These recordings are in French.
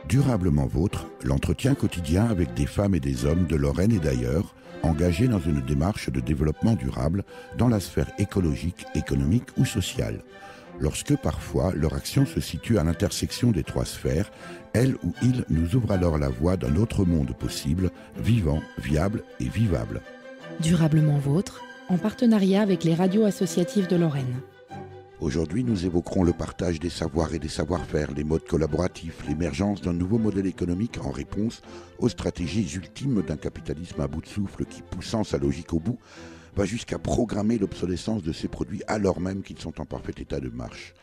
Durablement Vôtre, l'entretien quotidien avec des femmes et des hommes de Lorraine et d'ailleurs, engagés dans une démarche de développement durable dans la sphère écologique, économique ou sociale. Lorsque parfois leur action se situe à l'intersection des trois sphères, elle ou il nous ouvre alors la voie d'un autre monde possible, vivant, viable et vivable. Durablement Vôtre, en partenariat avec les radios associatives de Lorraine. Aujourd'hui, nous évoquerons le partage des savoirs et des savoir-faire, les modes collaboratifs, l'émergence d'un nouveau modèle économique en réponse aux stratégies ultimes d'un capitalisme à bout de souffle qui, poussant sa logique au bout, va jusqu'à programmer l'obsolescence de ses produits alors même qu'ils sont en parfait état de marche.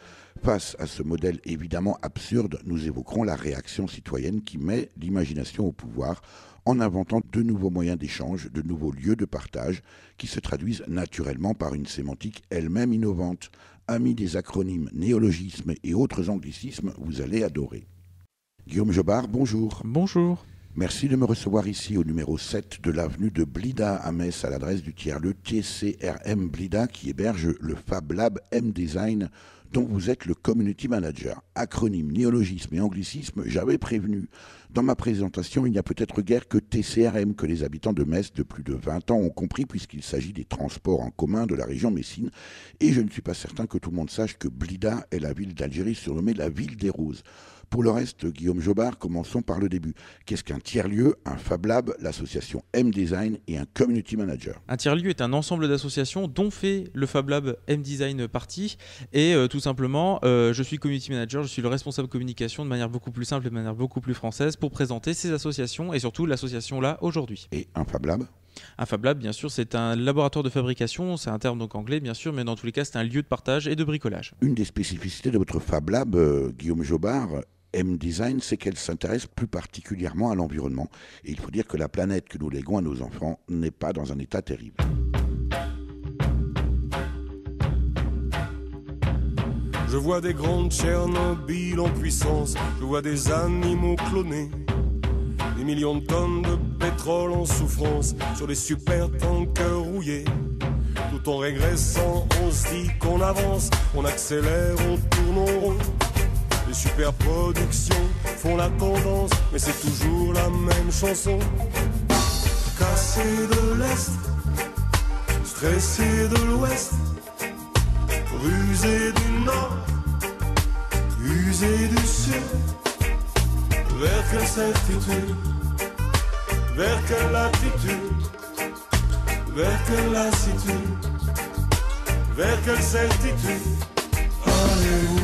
Face à ce modèle évidemment absurde, nous évoquerons la réaction citoyenne qui met l'imagination au pouvoir en inventant de nouveaux moyens d'échange, de nouveaux lieux de partage qui se traduisent naturellement par une sémantique elle-même innovante. Amis des acronymes, néologismes et autres anglicismes, vous allez adorer. Guillaume Jobard, bonjour. Bonjour. Merci de me recevoir ici au numéro 7 de l'avenue de Blida à Metz à l'adresse du tiers-lieu TCRM Blida qui héberge le Fab Lab M-Design dont vous êtes le Community Manager. Acronyme, néologisme et anglicisme, j'avais prévenu. Dans ma présentation, il n'y a peut-être guère que TCRM que les habitants de Metz de plus de 20 ans ont compris puisqu'il s'agit des transports en commun de la région Messine. Et je ne suis pas certain que tout le monde sache que Blida est la ville d'Algérie surnommée la ville des roses. Pour le reste, Guillaume Jobard, commençons par le début. Qu'est-ce qu'un tiers-lieu, un Fab Lab, l'association M-Design et un Community Manager? Un tiers-lieu est un ensemble d'associations dont fait le Fab Lab M-Design partie. Et tout simplement, je suis Community Manager, je suis le responsable communication de manière beaucoup plus simple et de manière beaucoup plus française pour présenter ces associations et surtout l'association-là aujourd'hui. Et un Fab Lab? Un Fab Lab, bien sûr, c'est un laboratoire de fabrication, c'est un terme donc anglais, bien sûr, mais dans tous les cas, c'est un lieu de partage et de bricolage. Une des spécificités de votre Fab Lab, Guillaume Jobard, M-Design, c'est qu'elle s'intéresse plus particulièrement à l'environnement. Et il faut dire que la planète que nous léguons à nos enfants n'est pas dans un état terrible. Je vois des grandes Tchernobyl en puissance, je vois des animaux clonés, des millions de tonnes de pétrole en souffrance sur des super tankers rouillés. Tout en régressant, on se dit qu'on avance, on accélère, on tourne en rond. Les superproductions font la tendance, mais c'est toujours la même chanson. Cassé de l'Est, stressé de l'Ouest, rusé du Nord, usé du Sud. Vers quelle certitude, vers quelle latitude, vers quelle lassitude, vers quelle certitude allez-vous?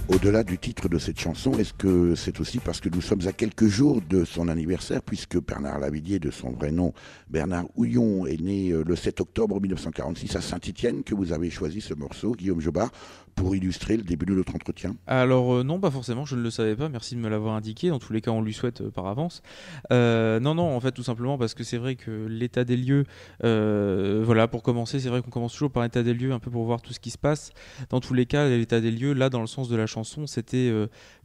Au-delà du titre de cette chanson, est-ce que c'est aussi parce que nous sommes à quelques jours de son anniversaire, puisque Bernard Lavilliers, de son vrai nom Bernard Houillon, est né le 7 octobre 1946 à Saint-Étienne, que vous avez choisi ce morceau, Guillaume Jobard, pour illustrer le début de notre entretien? Alors non, pas forcément, je ne le savais pas, merci de me l'avoir indiqué, dans tous les cas on lui souhaite par avance. Non, en fait tout simplement parce que c'est vrai que l'état des lieux, voilà, pour commencer, c'est vrai qu'on commence toujours par l'état des lieux, un peu pour voir tout ce qui se passe. Dans tous les cas, l'état des lieux, là dans le sens de la chanson, c'était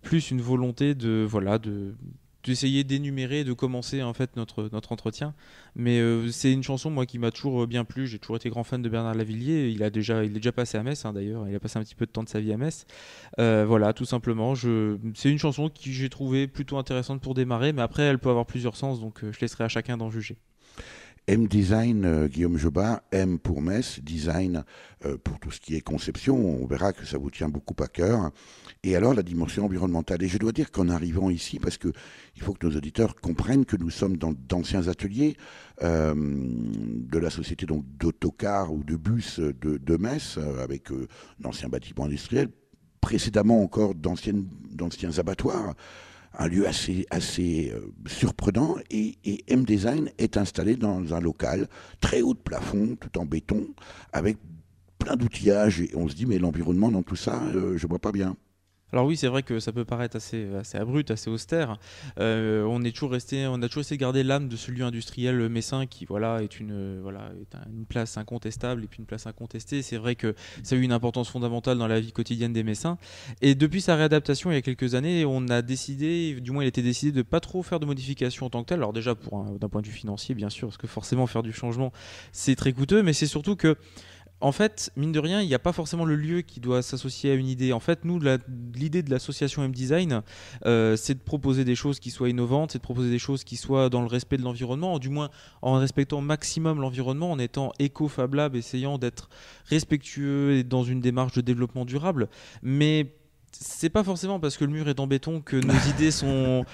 plus une volonté d'essayer d'énumérer, de commencer en fait notre entretien. Mais c'est une chanson moi qui m'a toujours bien plu. J'ai toujours été grand fan de Bernard Lavilliers. Il est déjà passé à Metz d'ailleurs. Il a passé un petit peu de temps de sa vie à Metz. Voilà, tout simplement. C'est une chanson que j'ai trouvée plutôt intéressante pour démarrer. Mais après, elle peut avoir plusieurs sens, donc je laisserai à chacun d'en juger. M-Design, Guillaume Jobard, M pour Metz, Design pour tout ce qui est conception, on verra que ça vous tient beaucoup à cœur. Et alors la dimension environnementale. Et je dois dire qu'en arrivant ici, parce qu'il faut que nos auditeurs comprennent que nous sommes dans d'anciens ateliers de la société donc d'autocars ou de bus de Metz, avec d'anciens bâtiments industriels, précédemment encore d'anciens abattoirs. Un lieu assez surprenant et M-Design est installé dans un local très haut de plafond, tout en béton, avec plein d'outillages et on se dit mais l'environnement dans tout ça, je vois pas bien. Alors oui, c'est vrai que ça peut paraître assez abrupt, assez austère. On a toujours essayé de garder l'âme de ce lieu industriel messin qui est une place incontestable et puis une place incontestée. C'est vrai que ça a eu une importance fondamentale dans la vie quotidienne des Messins. Et depuis sa réadaptation il y a quelques années, on a décidé, du moins il était décidé de pas trop faire de modifications en tant que tel. Alors déjà d'un point de vue financier bien sûr, parce que forcément faire du changement c'est très coûteux, mais c'est surtout que en fait, mine de rien, il n'y a pas forcément le lieu qui doit s'associer à une idée. En fait, nous, l'idée de l'association M-Design, c'est de proposer des choses qui soient innovantes, c'est de proposer des choses qui soient dans le respect de l'environnement, ou du moins en respectant au maximum l'environnement, en étant éco-fab lab, essayant d'être respectueux et dans une démarche de développement durable. Mais c'est pas forcément parce que le mur est en béton que nos idées sont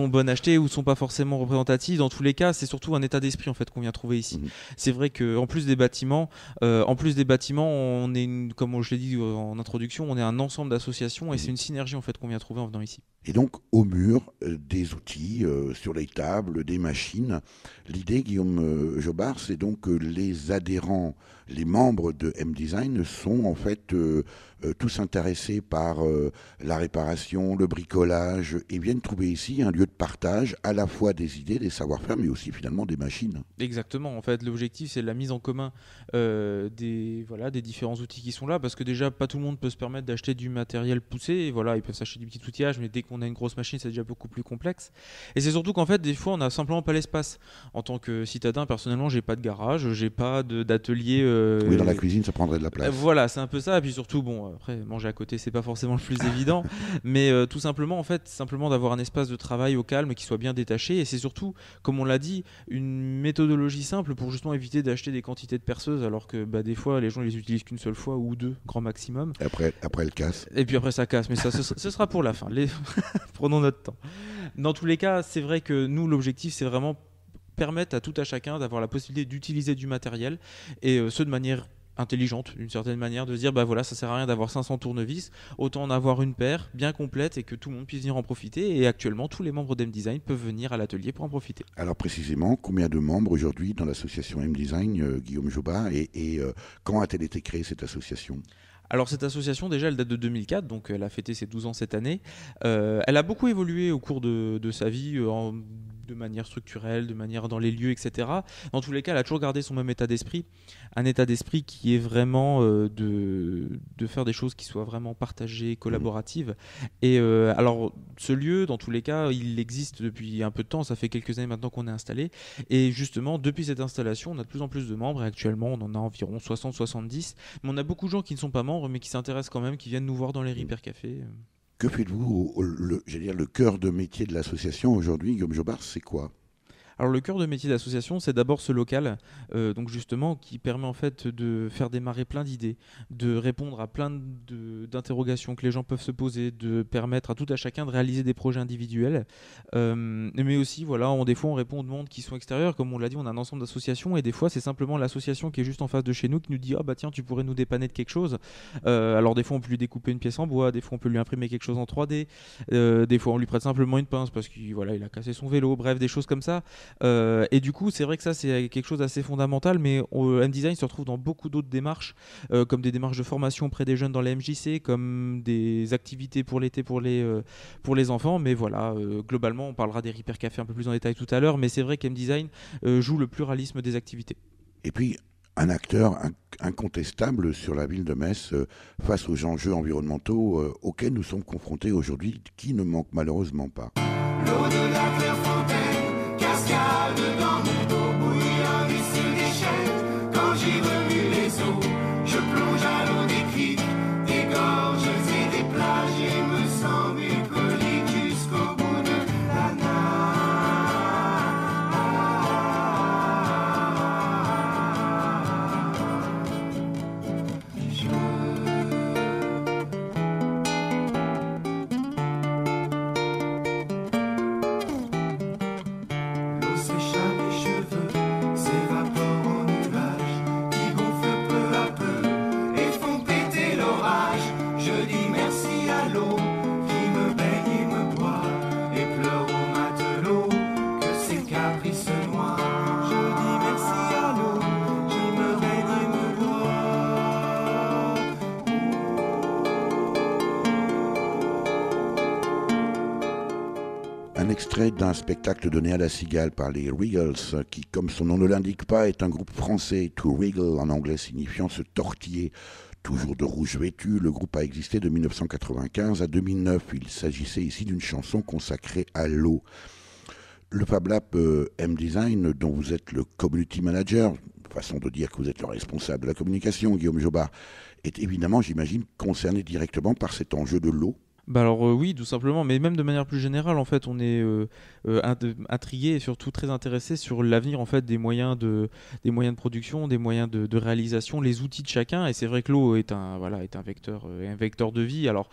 bonnes à acheter ou sont pas forcément représentatives. Dans tous les cas, c'est surtout un état d'esprit en fait qu'on vient trouver ici. C'est vrai qu'en plus des bâtiments, on est comme je l'ai dit en introduction, on est un ensemble d'associations et c'est une synergie en fait qu'on vient trouver en venant ici. Et donc au mur, des outils sur les tables, des machines. L'idée, Guillaume Jobard, c'est donc que les adhérents, les membres de M-Design sont en fait tous intéressés par la réparation, le bricolage, et viennent trouver ici un lieu de partage à la fois des idées, des savoir-faire, mais aussi finalement des machines. Exactement, en fait l'objectif c'est la mise en commun des différents outils qui sont là, parce que déjà pas tout le monde peut se permettre d'acheter du matériel poussé, et voilà, ils peuvent s'acheter du petit outillage, mais dès qu'on a une grosse machine c'est déjà beaucoup plus complexe. Et c'est surtout qu'en fait des fois on n'a simplement pas l'espace. En tant que citadin, personnellement j'ai pas de garage, j'ai pas d'atelier. Oui, dans la cuisine ça prendrait de la place. Voilà, c'est un peu ça, et puis surtout après manger à côté c'est pas forcément le plus évident, mais tout simplement d'avoir un espace de travail au calme qui soit bien détaché, et c'est surtout, comme on l'a dit, une méthodologie simple pour justement éviter d'acheter des quantités de perceuses alors que des fois les gens les utilisent qu'une seule fois ou deux grand maximum. Et après elle casse. Et puis après ça casse, mais ça ce sera pour la fin. Prenons notre temps. Dans tous les cas, c'est vrai que nous l'objectif c'est vraiment permettre à tout à chacun d'avoir la possibilité d'utiliser du matériel, et ce de manière intelligente, d'une certaine manière, de se dire ça sert à rien d'avoir 500 tournevis, autant en avoir une paire bien complète et que tout le monde puisse venir en profiter. Et actuellement tous les membres d'M-Design peuvent venir à l'atelier pour en profiter. Alors précisément, combien de membres aujourd'hui dans l'association M-Design, Guillaume Jobard, et quand a-t-elle été créée cette association ? Alors cette association déjà elle date de 2004, donc elle a fêté ses 12 ans cette année. Elle a beaucoup évolué au cours de sa vie, de manière structurelle, de manière dans les lieux, etc. Dans tous les cas, elle a toujours gardé son même état d'esprit, un état d'esprit qui est vraiment de faire des choses qui soient vraiment partagées, collaboratives. Et alors ce lieu, dans tous les cas, il existe depuis un peu de temps, ça fait quelques années maintenant qu'on est installé. Et justement, depuis cette installation, on a de plus en plus de membres, et actuellement on en a environ 60-70. Mais on a beaucoup de gens qui ne sont pas membres, mais qui s'intéressent quand même, qui viennent nous voir dans les Repair Cafés. Que faites-vous le cœur de métier de l'association aujourd'hui, Guillaume Jobard, c'est quoi ? Alors le cœur de métier de l'association, c'est d'abord ce local, donc justement qui permet en fait de faire démarrer plein d'idées, de répondre à plein d'interrogations que les gens peuvent se poser, de permettre à tout à chacun de réaliser des projets individuels, mais aussi des fois on répond aux demandes qui sont extérieures, comme on l'a dit, on a un ensemble d'associations et des fois c'est simplement l'association qui est juste en face de chez nous qui nous dit tiens tu pourrais nous dépanner de quelque chose. Alors des fois on peut lui découper une pièce en bois, des fois on peut lui imprimer quelque chose en 3D, des fois on lui prête simplement une pince parce qu'il il a cassé son vélo, bref des choses comme ça. Et du coup c'est vrai que ça c'est quelque chose d'assez fondamental, mais M-Design se retrouve dans beaucoup d'autres démarches, comme des démarches de formation auprès des jeunes dans les MJC, comme des activités pour l'été pour les enfants, mais globalement on parlera des Repair Cafés un peu plus en détail tout à l'heure, mais c'est vrai qu'M-Design joue le pluralisme des activités. Et puis un acteur incontestable sur la ville de Metz face aux enjeux environnementaux auxquels nous sommes confrontés aujourd'hui, qui ne manque malheureusement pas. L'eau de la Clairefontaine, cascade dans mon dos, bouillant des déchets. Quand j'y remue les eaux, je plonge à l'eau des criques, des gorges et des plages, et me sens bucolique jusqu'au bout de la L'eau s'échappe et je Un extrait d'un spectacle donné à la Cigale par les Regals, qui, comme son nom ne l'indique pas, est un groupe français. To wriggle en anglais signifiant se tortiller. Toujours de rouge vêtu, le groupe a existé de 1995 à 2009. Il s'agissait ici d'une chanson consacrée à l'eau. Le Fab Lab M-Design, dont vous êtes le community manager, façon de dire que vous êtes le responsable de la communication, Guillaume Jobard, est évidemment, j'imagine, concerné directement par cet enjeu de l'eau. Bah alors oui, tout simplement, mais même de manière plus générale, en fait, on est intrigué et surtout très intéressé sur l'avenir en fait des moyens de production, des moyens de réalisation, les outils de chacun. Et c'est vrai que l'eau est un vecteur de vie. Alors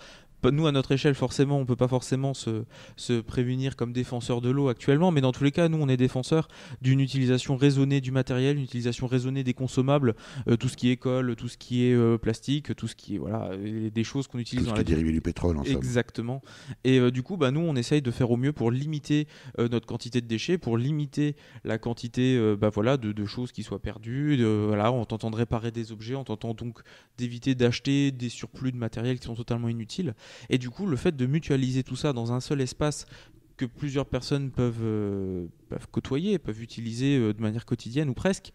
nous, à notre échelle, forcément, on ne peut pas forcément se prémunir comme défenseur de l'eau actuellement, mais dans tous les cas, nous, on est défenseurs d'une utilisation raisonnée du matériel, une utilisation raisonnée des consommables, tout ce qui est colle, tout ce qui est plastique, tout ce qui est des choses qu'on utilise tout dans ce qui est dérivé du pétrole, en somme. Exactement. Et du coup, nous, on essaye de faire au mieux pour limiter notre quantité de déchets, pour limiter la quantité de choses qui soient perdues. En tentant de réparer des objets, en tentant donc d'éviter d'acheter des surplus de matériel qui sont totalement inutiles. Et du coup, le fait de mutualiser tout ça dans un seul espace que plusieurs personnes peuvent côtoyer, peuvent utiliser de manière quotidienne ou presque,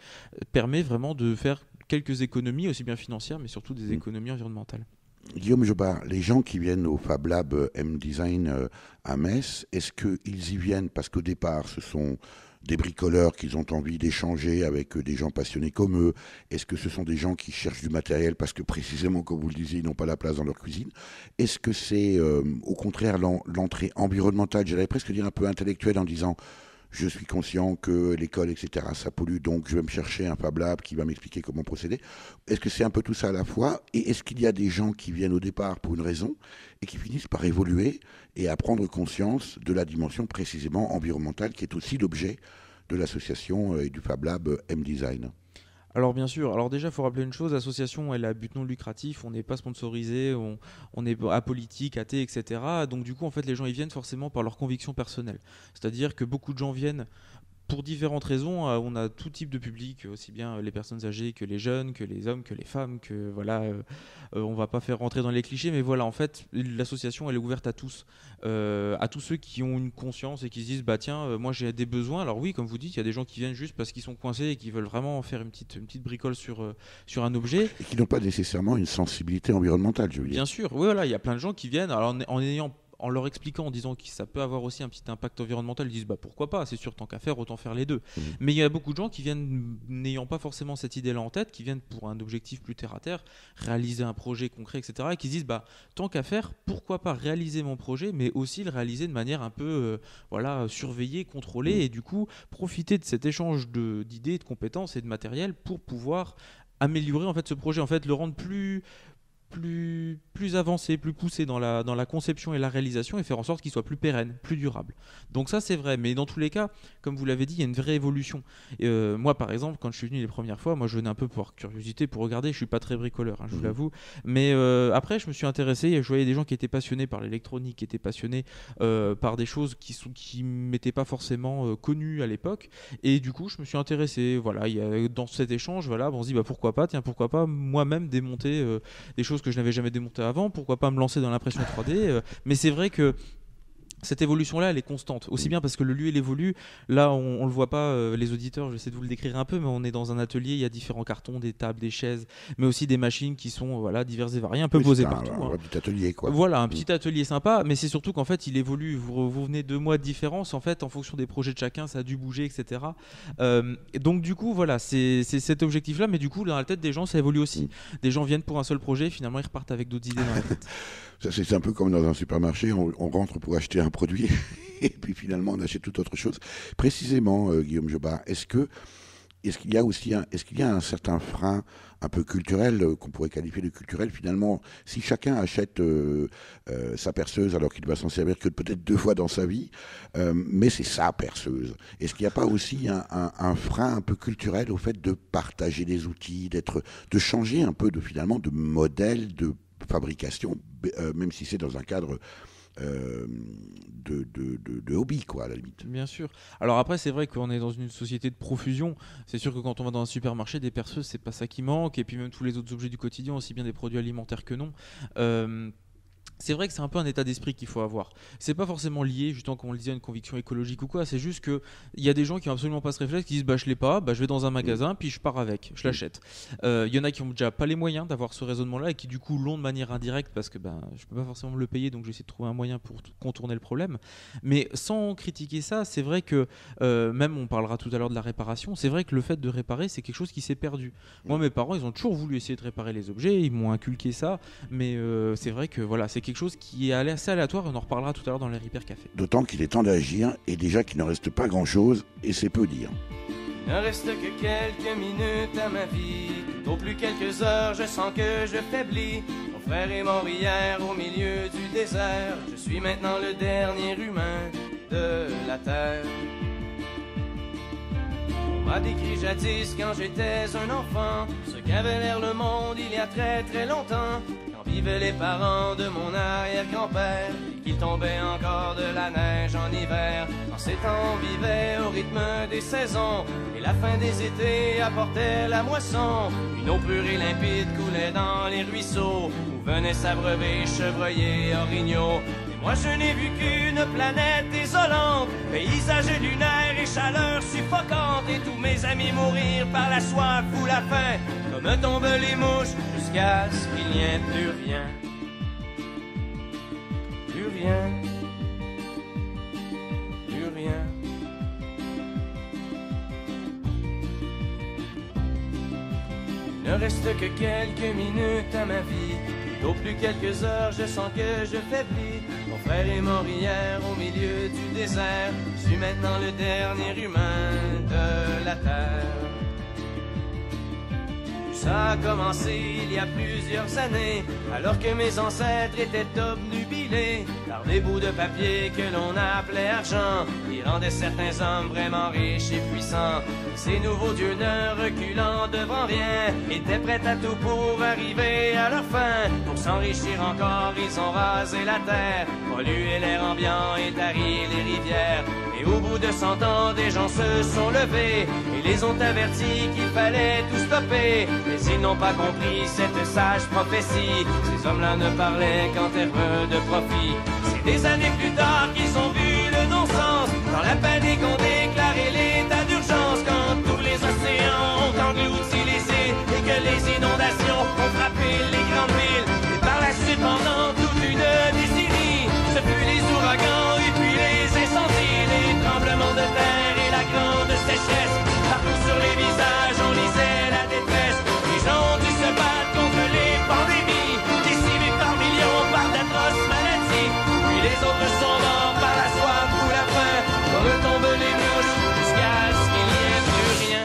permet vraiment de faire quelques économies, aussi bien financières, mais surtout des économies environnementales. Guillaume Jobard, les gens qui viennent au Fab Lab M-Design à Metz, est-ce qu'ils y viennent parce qu'au départ, ce sont des bricoleurs qui ont envie d'échanger avec des gens passionnés comme eux? Est-ce que ce sont des gens qui cherchent du matériel parce que précisément, comme vous le disiez, ils n'ont pas la place dans leur cuisine? Est-ce que c'est au contraire l'entrée environnementale, j'allais presque dire un peu intellectuelle, en disant je suis conscient que l'école, etc., ça pollue, donc je vais me chercher un Fab Lab qui va m'expliquer comment procéder? Est-ce que c'est un peu tout ça à la fois? Et est-ce qu'il y a des gens qui viennent au départ pour une raison et qui finissent par évoluer et à prendre conscience de la dimension précisément environnementale qui est aussi l'objet de l'association et du Fab Lab M-Design? Alors bien sûr, alors déjà il faut rappeler une chose, l'association elle a but non lucratif, on n'est pas sponsorisé, on est apolitique, athée, etc. Donc du coup en fait les gens ils viennent forcément par leur conviction personnelle. C'est-à-dire que beaucoup de gens viennent pour différentes raisons. On a tout type de public, aussi bien les personnes âgées que les jeunes, que les hommes, que les femmes, que on va pas faire rentrer dans les clichés, mais voilà, en fait, l'association elle est ouverte à tous ceux qui ont une conscience et qui se disent moi j'ai des besoins. Alors oui, comme vous dites, il y a des gens qui viennent juste parce qu'ils sont coincés et qui veulent vraiment faire une petite bricole sur un objet. Et qui n'ont pas nécessairement une sensibilité environnementale, je veux dire. Bien sûr, oui, voilà, il y a plein de gens qui viennent, alors en leur expliquant, en disant que ça peut avoir aussi un petit impact environnemental, ils disent pourquoi pas, c'est sûr, tant qu'à faire, autant faire les deux. Mais il y a beaucoup de gens qui viennent n'ayant pas forcément cette idée-là en tête, qui viennent pour un objectif plus terre à terre, réaliser un projet concret, etc. Et qui se disent tant qu'à faire, pourquoi pas réaliser mon projet, mais aussi le réaliser de manière un peu surveillée, contrôlée, et du coup profiter de cet échange d'idées, de compétences et de matériel pour pouvoir améliorer en fait ce projet, en fait le rendre plus avancé, plus poussé dans la conception et la réalisation, et faire en sorte qu'il soit plus pérenne, plus durable. Donc ça c'est vrai, mais dans tous les cas, comme vous l'avez dit, il y a une vraie évolution. Moi par exemple, quand je suis venu les premières fois, moi je venais un peu par curiosité, pour regarder, je suis pas très bricoleur, je vous l'avoue, mais après je me suis intéressé, et je voyais des gens qui étaient passionnés par l'électronique, qui étaient passionnés par des choses qui m'étaient pas forcément connues à l'époque, et du coup je me suis intéressé, dans cet échange, on se dit pourquoi pas moi-même démonter des choses que je n'avais jamais démonté avant, pourquoi pas me lancer dans l'impression 3D, mais c'est vrai que cette évolution-là, elle est constante, aussi bien parce que le lieu il évolue. Là, on le voit pas, les auditeurs, je vais essayer de vous le décrire un peu, mais on est dans un atelier, il y a différents cartons, des tables, des chaises, mais aussi des machines qui sont diverses et variées, un peu posées partout. Un petit atelier, quoi. Voilà, un petit atelier sympa, mais c'est surtout qu'en fait, il évolue. Vous venez 2 mois de différence, en fait, en fonction des projets de chacun, ça a dû bouger, etc. Donc du coup, voilà, c'est cet objectif-là, mais du coup, dans la tête des gens, ça évolue aussi. Des gens viennent pour un seul projet, finalement, ils repartent avec d'autres idées dans la tête. C'est un peu comme dans un supermarché, on rentre pour acheter un produit et puis finalement on achète toute autre chose. Précisément, Guillaume Jobard, est-ce qu'il y a un certain frein un peu culturel, qu'on pourrait qualifier de culturel finalement, si chacun achète sa perceuse alors qu'il ne va s'en servir que peut-être 2 fois dans sa vie, mais c'est sa perceuse. Est-ce qu'il n'y a pas aussi un frein un peu culturel au fait de partager des outils, de changer un peu finalement de modèle de fabrication, même si c'est dans un cadre de hobby, quoi, à la limite. Bien sûr. Alors après, c'est vrai qu'on est dans une société de profusion. C'est sûr que quand on va dans un supermarché, des perceuses, c'est pas ça qui manque. Et puis même tous les autres objets du quotidien, aussi bien des produits alimentaires que non. c'est vrai que c'est un peu un état d'esprit qu'il faut avoir. C'est pas forcément lié, justement, comme on le disait, à une conviction écologique ou quoi. C'est juste qu'il y a des gens qui ont absolument pas ce réflexe, qui disent bah je l'ai pas, bah je vais dans un magasin, puis je pars avec, je l'achète. Il y en a qui ont déjà pas les moyens d'avoir ce raisonnement-là et qui du coup l'ont de manière indirecte parce que ben je peux pas forcément me le payer, donc j'essaie de trouver un moyen pour contourner le problème. Mais sans critiquer ça, c'est vrai que même on parlera tout à l'heure de la réparation. C'est vrai que le fait de réparer, c'est quelque chose qui s'est perdu. Moi, mes parents, ils ont toujours voulu essayer de réparer les objets, ils m'ont inculqué ça, mais c'est vrai que voilà, c'est quelque chose qui est assez aléatoire et on en reparlera tout à l'heure dans les Repair Café. D'autant qu'il est temps d'agir et déjà qu'il ne reste pas grand-chose et c'est peu dire. Il ne reste que quelques minutes à ma vie. Au plus quelques heures, je sens que je faiblis. Mon frère est mort hier au milieu du désert. Je suis maintenant le dernier humain de la terre. On m'a décrit jadis quand j'étais un enfant ce qu'avait l'air le monde il y a très très longtemps, quand vivaient les parents de mon arrière-grand-père et qu'il tombait encore de la neige en hiver. En ces temps on vivait au rythme des saisons et la fin des étés apportait la moisson. Une eau pure et limpide coulait dans les ruisseaux où venaient s'abreuver chevreuils et orignaux. Moi je n'ai vu qu'une planète désolante, paysage lunaire et chaleur suffocante, et tous mes amis mourir par la soif ou la faim, comme tombent les mouches, jusqu'à ce qu'il n'y ait plus rien. Plus rien. Plus rien. Il ne reste que quelques minutes à ma vie. Au plus quelques heures, je sens que je faiblis. Mon frère est mort hier au milieu du désert. Je suis maintenant le dernier humain de la terre. Ça a commencé il y a plusieurs années, alors que mes ancêtres étaient obnubilés par des bouts de papier que l'on appelait argent, qui rendaient certains hommes vraiment riches et puissants. Ces nouveaux dieux ne reculant devant rien, étaient prêts à tout pour arriver à leur fin. Pour s'enrichir encore, ils ont rasé la terre, pollué l'air ambiant et tari les rivières. Et au bout de 100 ans, des gens se sont levés et les ont avertis qu'il fallait tout stopper. Mais ils n'ont pas compris cette sage prophétie. Ces hommes-là ne parlaient qu'en termes de profit. C'est des années plus tard qu'ils ont vu le non-sens. Dans la panique, on déclaré l'état d'urgence. Quand tous les océans ont englouti les îles et que les inondations ont frappé les grandes villes. Et par la suite, pendant toute une décennie, ce fut les ouragans et puis les incendies, les tremblements de terre et la grande sécheresse. Partout sur les visages, on lisait la détresse. Les gens ont dû se battre contre les pandémies, décimés par millions par d'atroces maladies. Puis les autres sont morts par la soif ou la faim, comme tombent les mouches, jusqu'à ce qu'il n'y ait plus rien.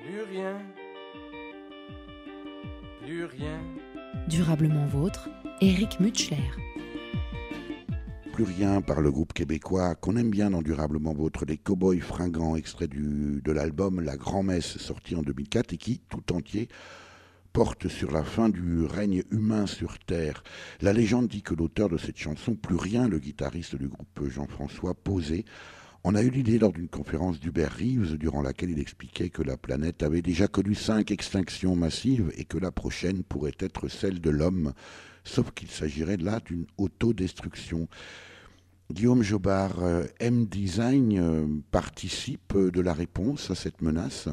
Plus rien. Plus rien. Durablement vôtre, Éric Mutschler. Plus rien par le groupe québécois qu'on aime bien dans Durablement Vôtre, les Cowboys Fringants, extrait de l'album La Grand-Messe, sorti en 2004 et qui, tout entier, porte sur la fin du règne humain sur Terre. La légende dit que l'auteur de cette chanson, Plus rien, le guitariste du groupe Jean-François Posé, en a eu l'idée lors d'une conférence d'Hubert Reeves, durant laquelle il expliquait que la planète avait déjà connu 5 extinctions massives et que la prochaine pourrait être celle de l'homme, sauf qu'il s'agirait là d'une autodestruction. Guillaume Jobard, M-Design participe de la réponse à cette menace ?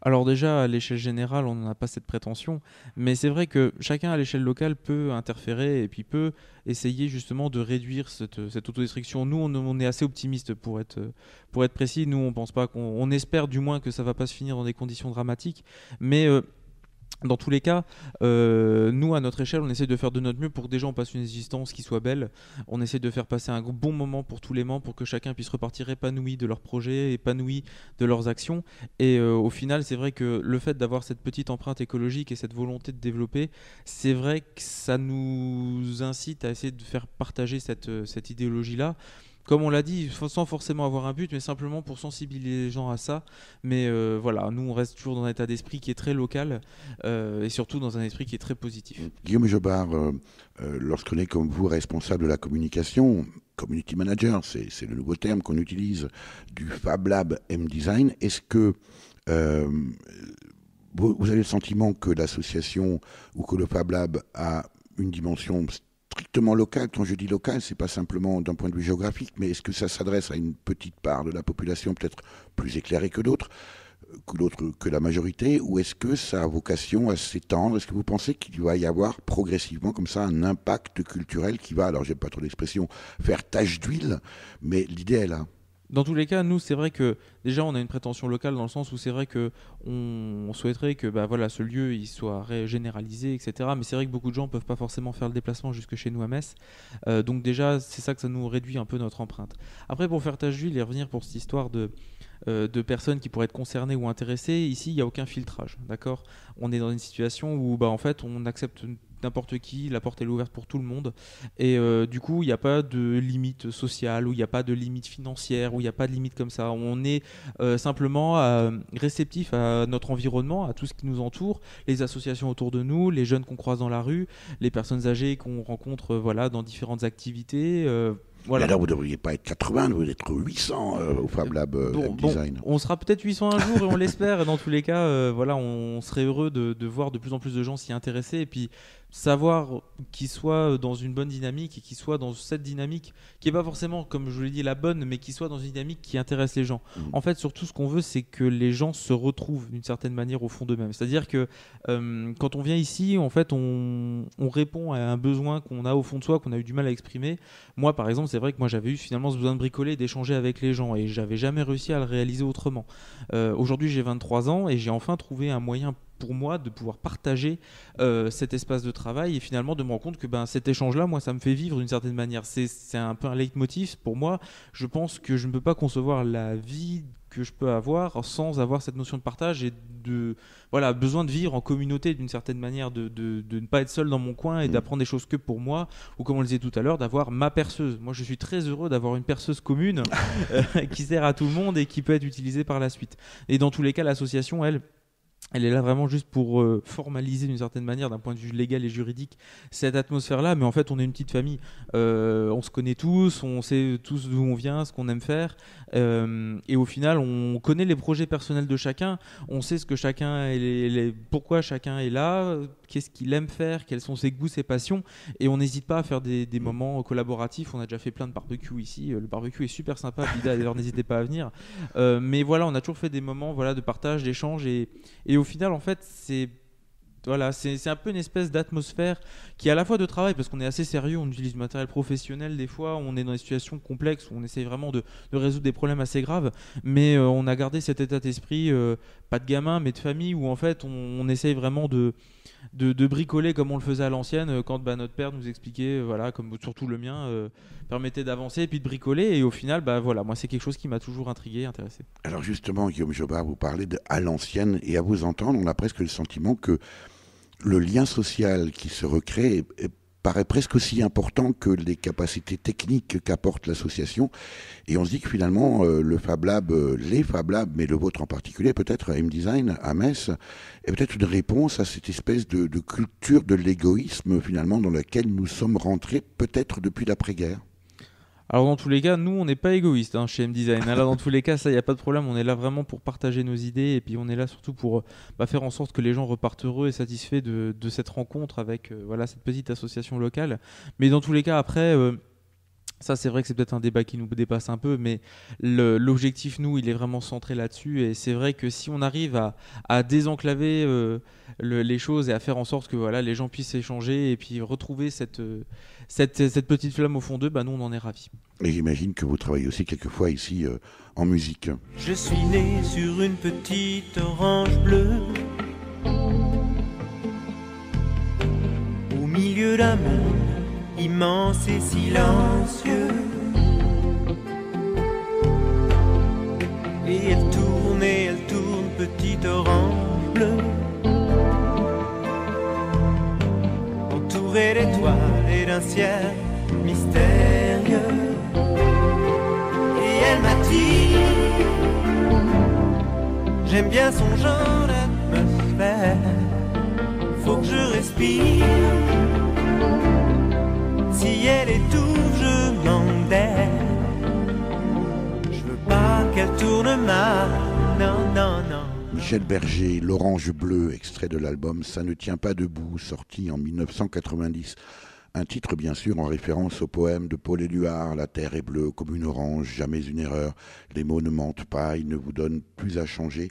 Alors déjà, à l'échelle générale, on n'a pas cette prétention, mais c'est vrai que chacun à l'échelle locale peut interférer et puis peut essayer justement de réduire cette autodestruction. Nous, on est assez optimiste pour être précis. Nous, on pense pas on espère du moins que ça va pas se finir dans des conditions dramatiques, mais dans tous les cas, nous, à notre échelle, on essaie de faire de notre mieux pour que déjà on passe une existence qui soit belle. On essaie de faire passer un bon moment pour tous les membres, pour que chacun puisse repartir épanoui de leurs projets, épanoui de leurs actions. Et au final, c'est vrai que le fait d'avoir cette petite empreinte écologique et cette volonté de développer, c'est vrai que ça nous incite à essayer de faire partager cette idéologie-là. Comme on l'a dit, sans forcément avoir un but, mais simplement pour sensibiliser les gens à ça. Mais voilà, nous on reste toujours dans un état d'esprit qui est très local et surtout dans un esprit qui est très positif. Guillaume Jobard, lorsqu'on est comme vous responsable de la communication, community manager, c'est le nouveau terme qu'on utilise, du Fab Lab M-Design, est-ce que vous avez le sentiment que l'association ou que le Fab Lab a une dimension strictement locale. Quand je dis locale, c'est pas simplement d'un point de vue géographique, mais est-ce que ça s'adresse à une petite part de la population, peut-être plus éclairée que la majorité, ou est-ce que ça a vocation à s'étendre? Est-ce que vous pensez qu'il va y avoir progressivement comme ça un impact culturel qui va, alors j'aime pas trop l'expression, faire tache d'huile, mais l'idée est là? Dans tous les cas, nous, c'est vrai que déjà, on a une prétention locale dans le sens où c'est vrai que on souhaiterait que ce lieu il soit généralisé, etc. Mais c'est vrai que beaucoup de gens peuvent pas forcément faire le déplacement jusque chez nous à Metz. Donc déjà, c'est ça que ça nous réduit un peu notre empreinte. Après, pour faire tache d'huile et revenir pour cette histoire de personnes qui pourraient être concernées ou intéressées, ici, il n'y a aucun filtrage, d'accord ? On est dans une situation où, en fait, on accepte n'importe qui, la porte est ouverte pour tout le monde, et du coup, il n'y a pas de limite sociale, ou il n'y a pas de limite financière, ou il n'y a pas de limite comme ça. On est simplement réceptif à notre environnement, à tout ce qui nous entoure, les associations autour de nous, les jeunes qu'on croise dans la rue, les personnes âgées qu'on rencontre dans différentes activités. Voilà. Mais là, vous ne devriez pas être 80, vous devriez être 800 au Fab Lab Design. On sera peut-être 800 un jour, et on l'espère. Et dans tous les cas, on serait heureux de voir de plus en plus de gens s'y intéresser. Et puis, savoir qu'ils soient dans une bonne dynamique et qu'ils soient dans cette dynamique qui n'est pas forcément, comme je vous l'ai dit, la bonne, mais qu'ils soient dans une dynamique qui intéresse les gens. En fait, surtout, ce qu'on veut, c'est que les gens se retrouvent d'une certaine manière au fond d'eux-mêmes. C'est-à-dire que quand on vient ici, en fait, on répond à un besoin qu'on a au fond de soi, qu'on a eu du mal à exprimer. Moi, par exemple, c'est vrai que j'avais eu finalement ce besoin de bricoler et d'échanger avec les gens, et j'avais jamais réussi à le réaliser autrement. Aujourd'hui, j'ai 23 ans et j'ai enfin trouvé un moyen pour moi de pouvoir partager cet espace de travail, et finalement de me rendre compte que cet échange-là, moi, ça me fait vivre d'une certaine manière. C'est un peu un leitmotiv pour moi. Je pense que je ne peux pas concevoir la vie que je peux avoir sans avoir cette notion de partage et de besoin de vivre en communauté d'une certaine manière, de ne pas être seul dans mon coin et d'apprendre des choses que pour moi, ou comme on le disait tout à l'heure, d'avoir ma perceuse. Moi, je suis très heureux d'avoir une perceuse commune qui sert à tout le monde et qui peut être utilisée par la suite. Et dans tous les cas, l'association, elle est là vraiment juste pour formaliser d'une certaine manière, d'un point de vue légal et juridique, cette atmosphère-là. Mais en fait, on est une petite famille. On se connaît tous, on sait tous d'où on vient, ce qu'on aime faire. Et au final, on connaît les projets personnels de chacun. On sait ce que chacun pourquoi chacun est là, qu'est-ce qu'il aime faire, quels sont ses goûts, ses passions. Et on n'hésite pas à faire des moments collaboratifs. On a déjà fait plein de barbecues ici. Le barbecue est super sympa. Bida, d'ailleurs, n'hésitez pas à venir. Mais voilà, on a toujours fait des moments de partage, d'échange. Et au final, en fait, c'est un peu une espèce d'atmosphère qui est à la fois de travail, parce qu'on est assez sérieux, on utilise du matériel professionnel des fois, on est dans des situations complexes où on essaye vraiment de résoudre des problèmes assez graves, mais on a gardé cet état d'esprit, pas de gamin, mais de famille, où en fait on essaye vraiment de bricoler comme on le faisait à l'ancienne, quand notre père nous expliquait, comme surtout le mien, permettait d'avancer et puis de bricoler, et au final, moi c'est quelque chose qui m'a toujours intrigué, intéressé. Alors justement, Guillaume Jobard, vous parlez à l'ancienne, et à vous entendre, on a presque le sentiment que le lien social qui se recrée paraît presque aussi important que les capacités techniques qu'apporte l'association. Et on se dit que finalement, le Fab Lab, les Fab Labs, mais le vôtre en particulier, peut-être M-Design à Metz, est peut-être une réponse à cette espèce de culture de l'égoïsme, finalement, dans laquelle nous sommes rentrés peut-être depuis l'après-guerre. Alors dans tous les cas, nous on n'est pas égoïstes chez M-Design. Là dans tous les cas, ça il n'y a pas de problème, on est là vraiment pour partager nos idées, et puis on est là surtout pour faire en sorte que les gens repartent heureux et satisfaits de cette rencontre avec cette petite association locale. Mais dans tous les cas, après, ça c'est vrai que c'est peut-être un débat qui nous dépasse un peu, mais l'objectif, nous, il est vraiment centré là-dessus, et c'est vrai que si on arrive à désenclaver les choses et à faire en sorte que les gens puissent échanger et puis retrouver cette petite flamme au fond d'eux, nous on en est ravis. Et j'imagine que vous travaillez aussi quelquefois ici en musique. Je suis né sur une petite orange bleue, au milieu d'un monde immense et silencieux, et elle tourne, petite orange bleue, entourée d'étoiles et d'un ciel mystérieux. Et elle m'a dit, j'aime bien son genre d'atmosphère, faut que je respire. Si elle étouffe, je m'en d'air. Je veux pas qu'elle tourne mal, non, non, non. Michel Berger, L'Orange Bleu, extrait de l'album Ça ne tient pas debout, sorti en 1990. Un titre bien sûr en référence au poème de Paul Éluard, La terre est bleue comme une orange, jamais une erreur, les mots ne mentent pas, ils ne vous donnent plus à changer.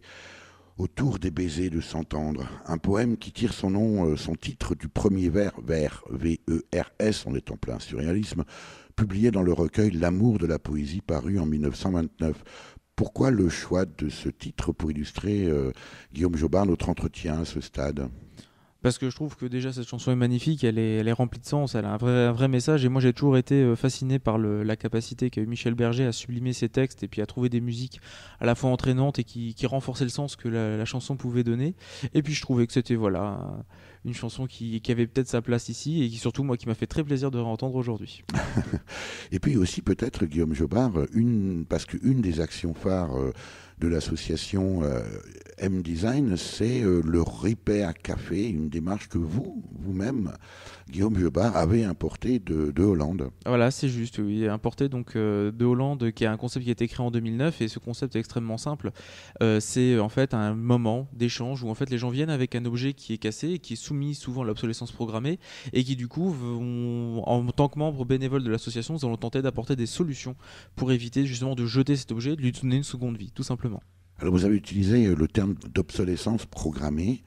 Autour des baisers de s'entendre, un poème qui tire son nom, son titre du premier vers, V-E-R-S, on est en plein surréalisme, publié dans le recueil L'amour de la poésie paru en 1929. Pourquoi le choix de ce titre pour illustrer, Guillaume Jobard, notre entretien à ce stade ? Parce que je trouve que déjà cette chanson est magnifique, elle est remplie de sens, elle a un vrai message, et moi j'ai toujours été fasciné par la capacité qu'a eu Michel Berger à sublimer ses textes et puis à trouver des musiques à la fois entraînantes et qui renforçaient le sens que la chanson pouvait donner. Et puis je trouvais que c'était une chanson qui avait peut-être sa place ici et qui surtout moi qui m'a fait très plaisir de réentendre aujourd'hui. Et puis aussi peut-être Guillaume Jobard, parce qu'une des actions phares de l'association M-Design, c'est le Repair Café, une démarche que vous-même, Guillaume Jobard, avez importée de Hollande. Voilà, c'est juste, oui, importé donc de Hollande, qui est un concept qui a été créé en 2009, et ce concept est extrêmement simple. C'est en fait un moment d'échange où en fait les gens viennent avec un objet qui est cassé et qui est soumis souvent à l'obsolescence programmée, et qui du coup, en tant que membre bénévole de l'association, nous allons tenter d'apporter des solutions pour éviter justement de jeter cet objet, de lui donner une seconde vie, tout simplement. Alors vous avez utilisé le terme d'obsolescence programmée.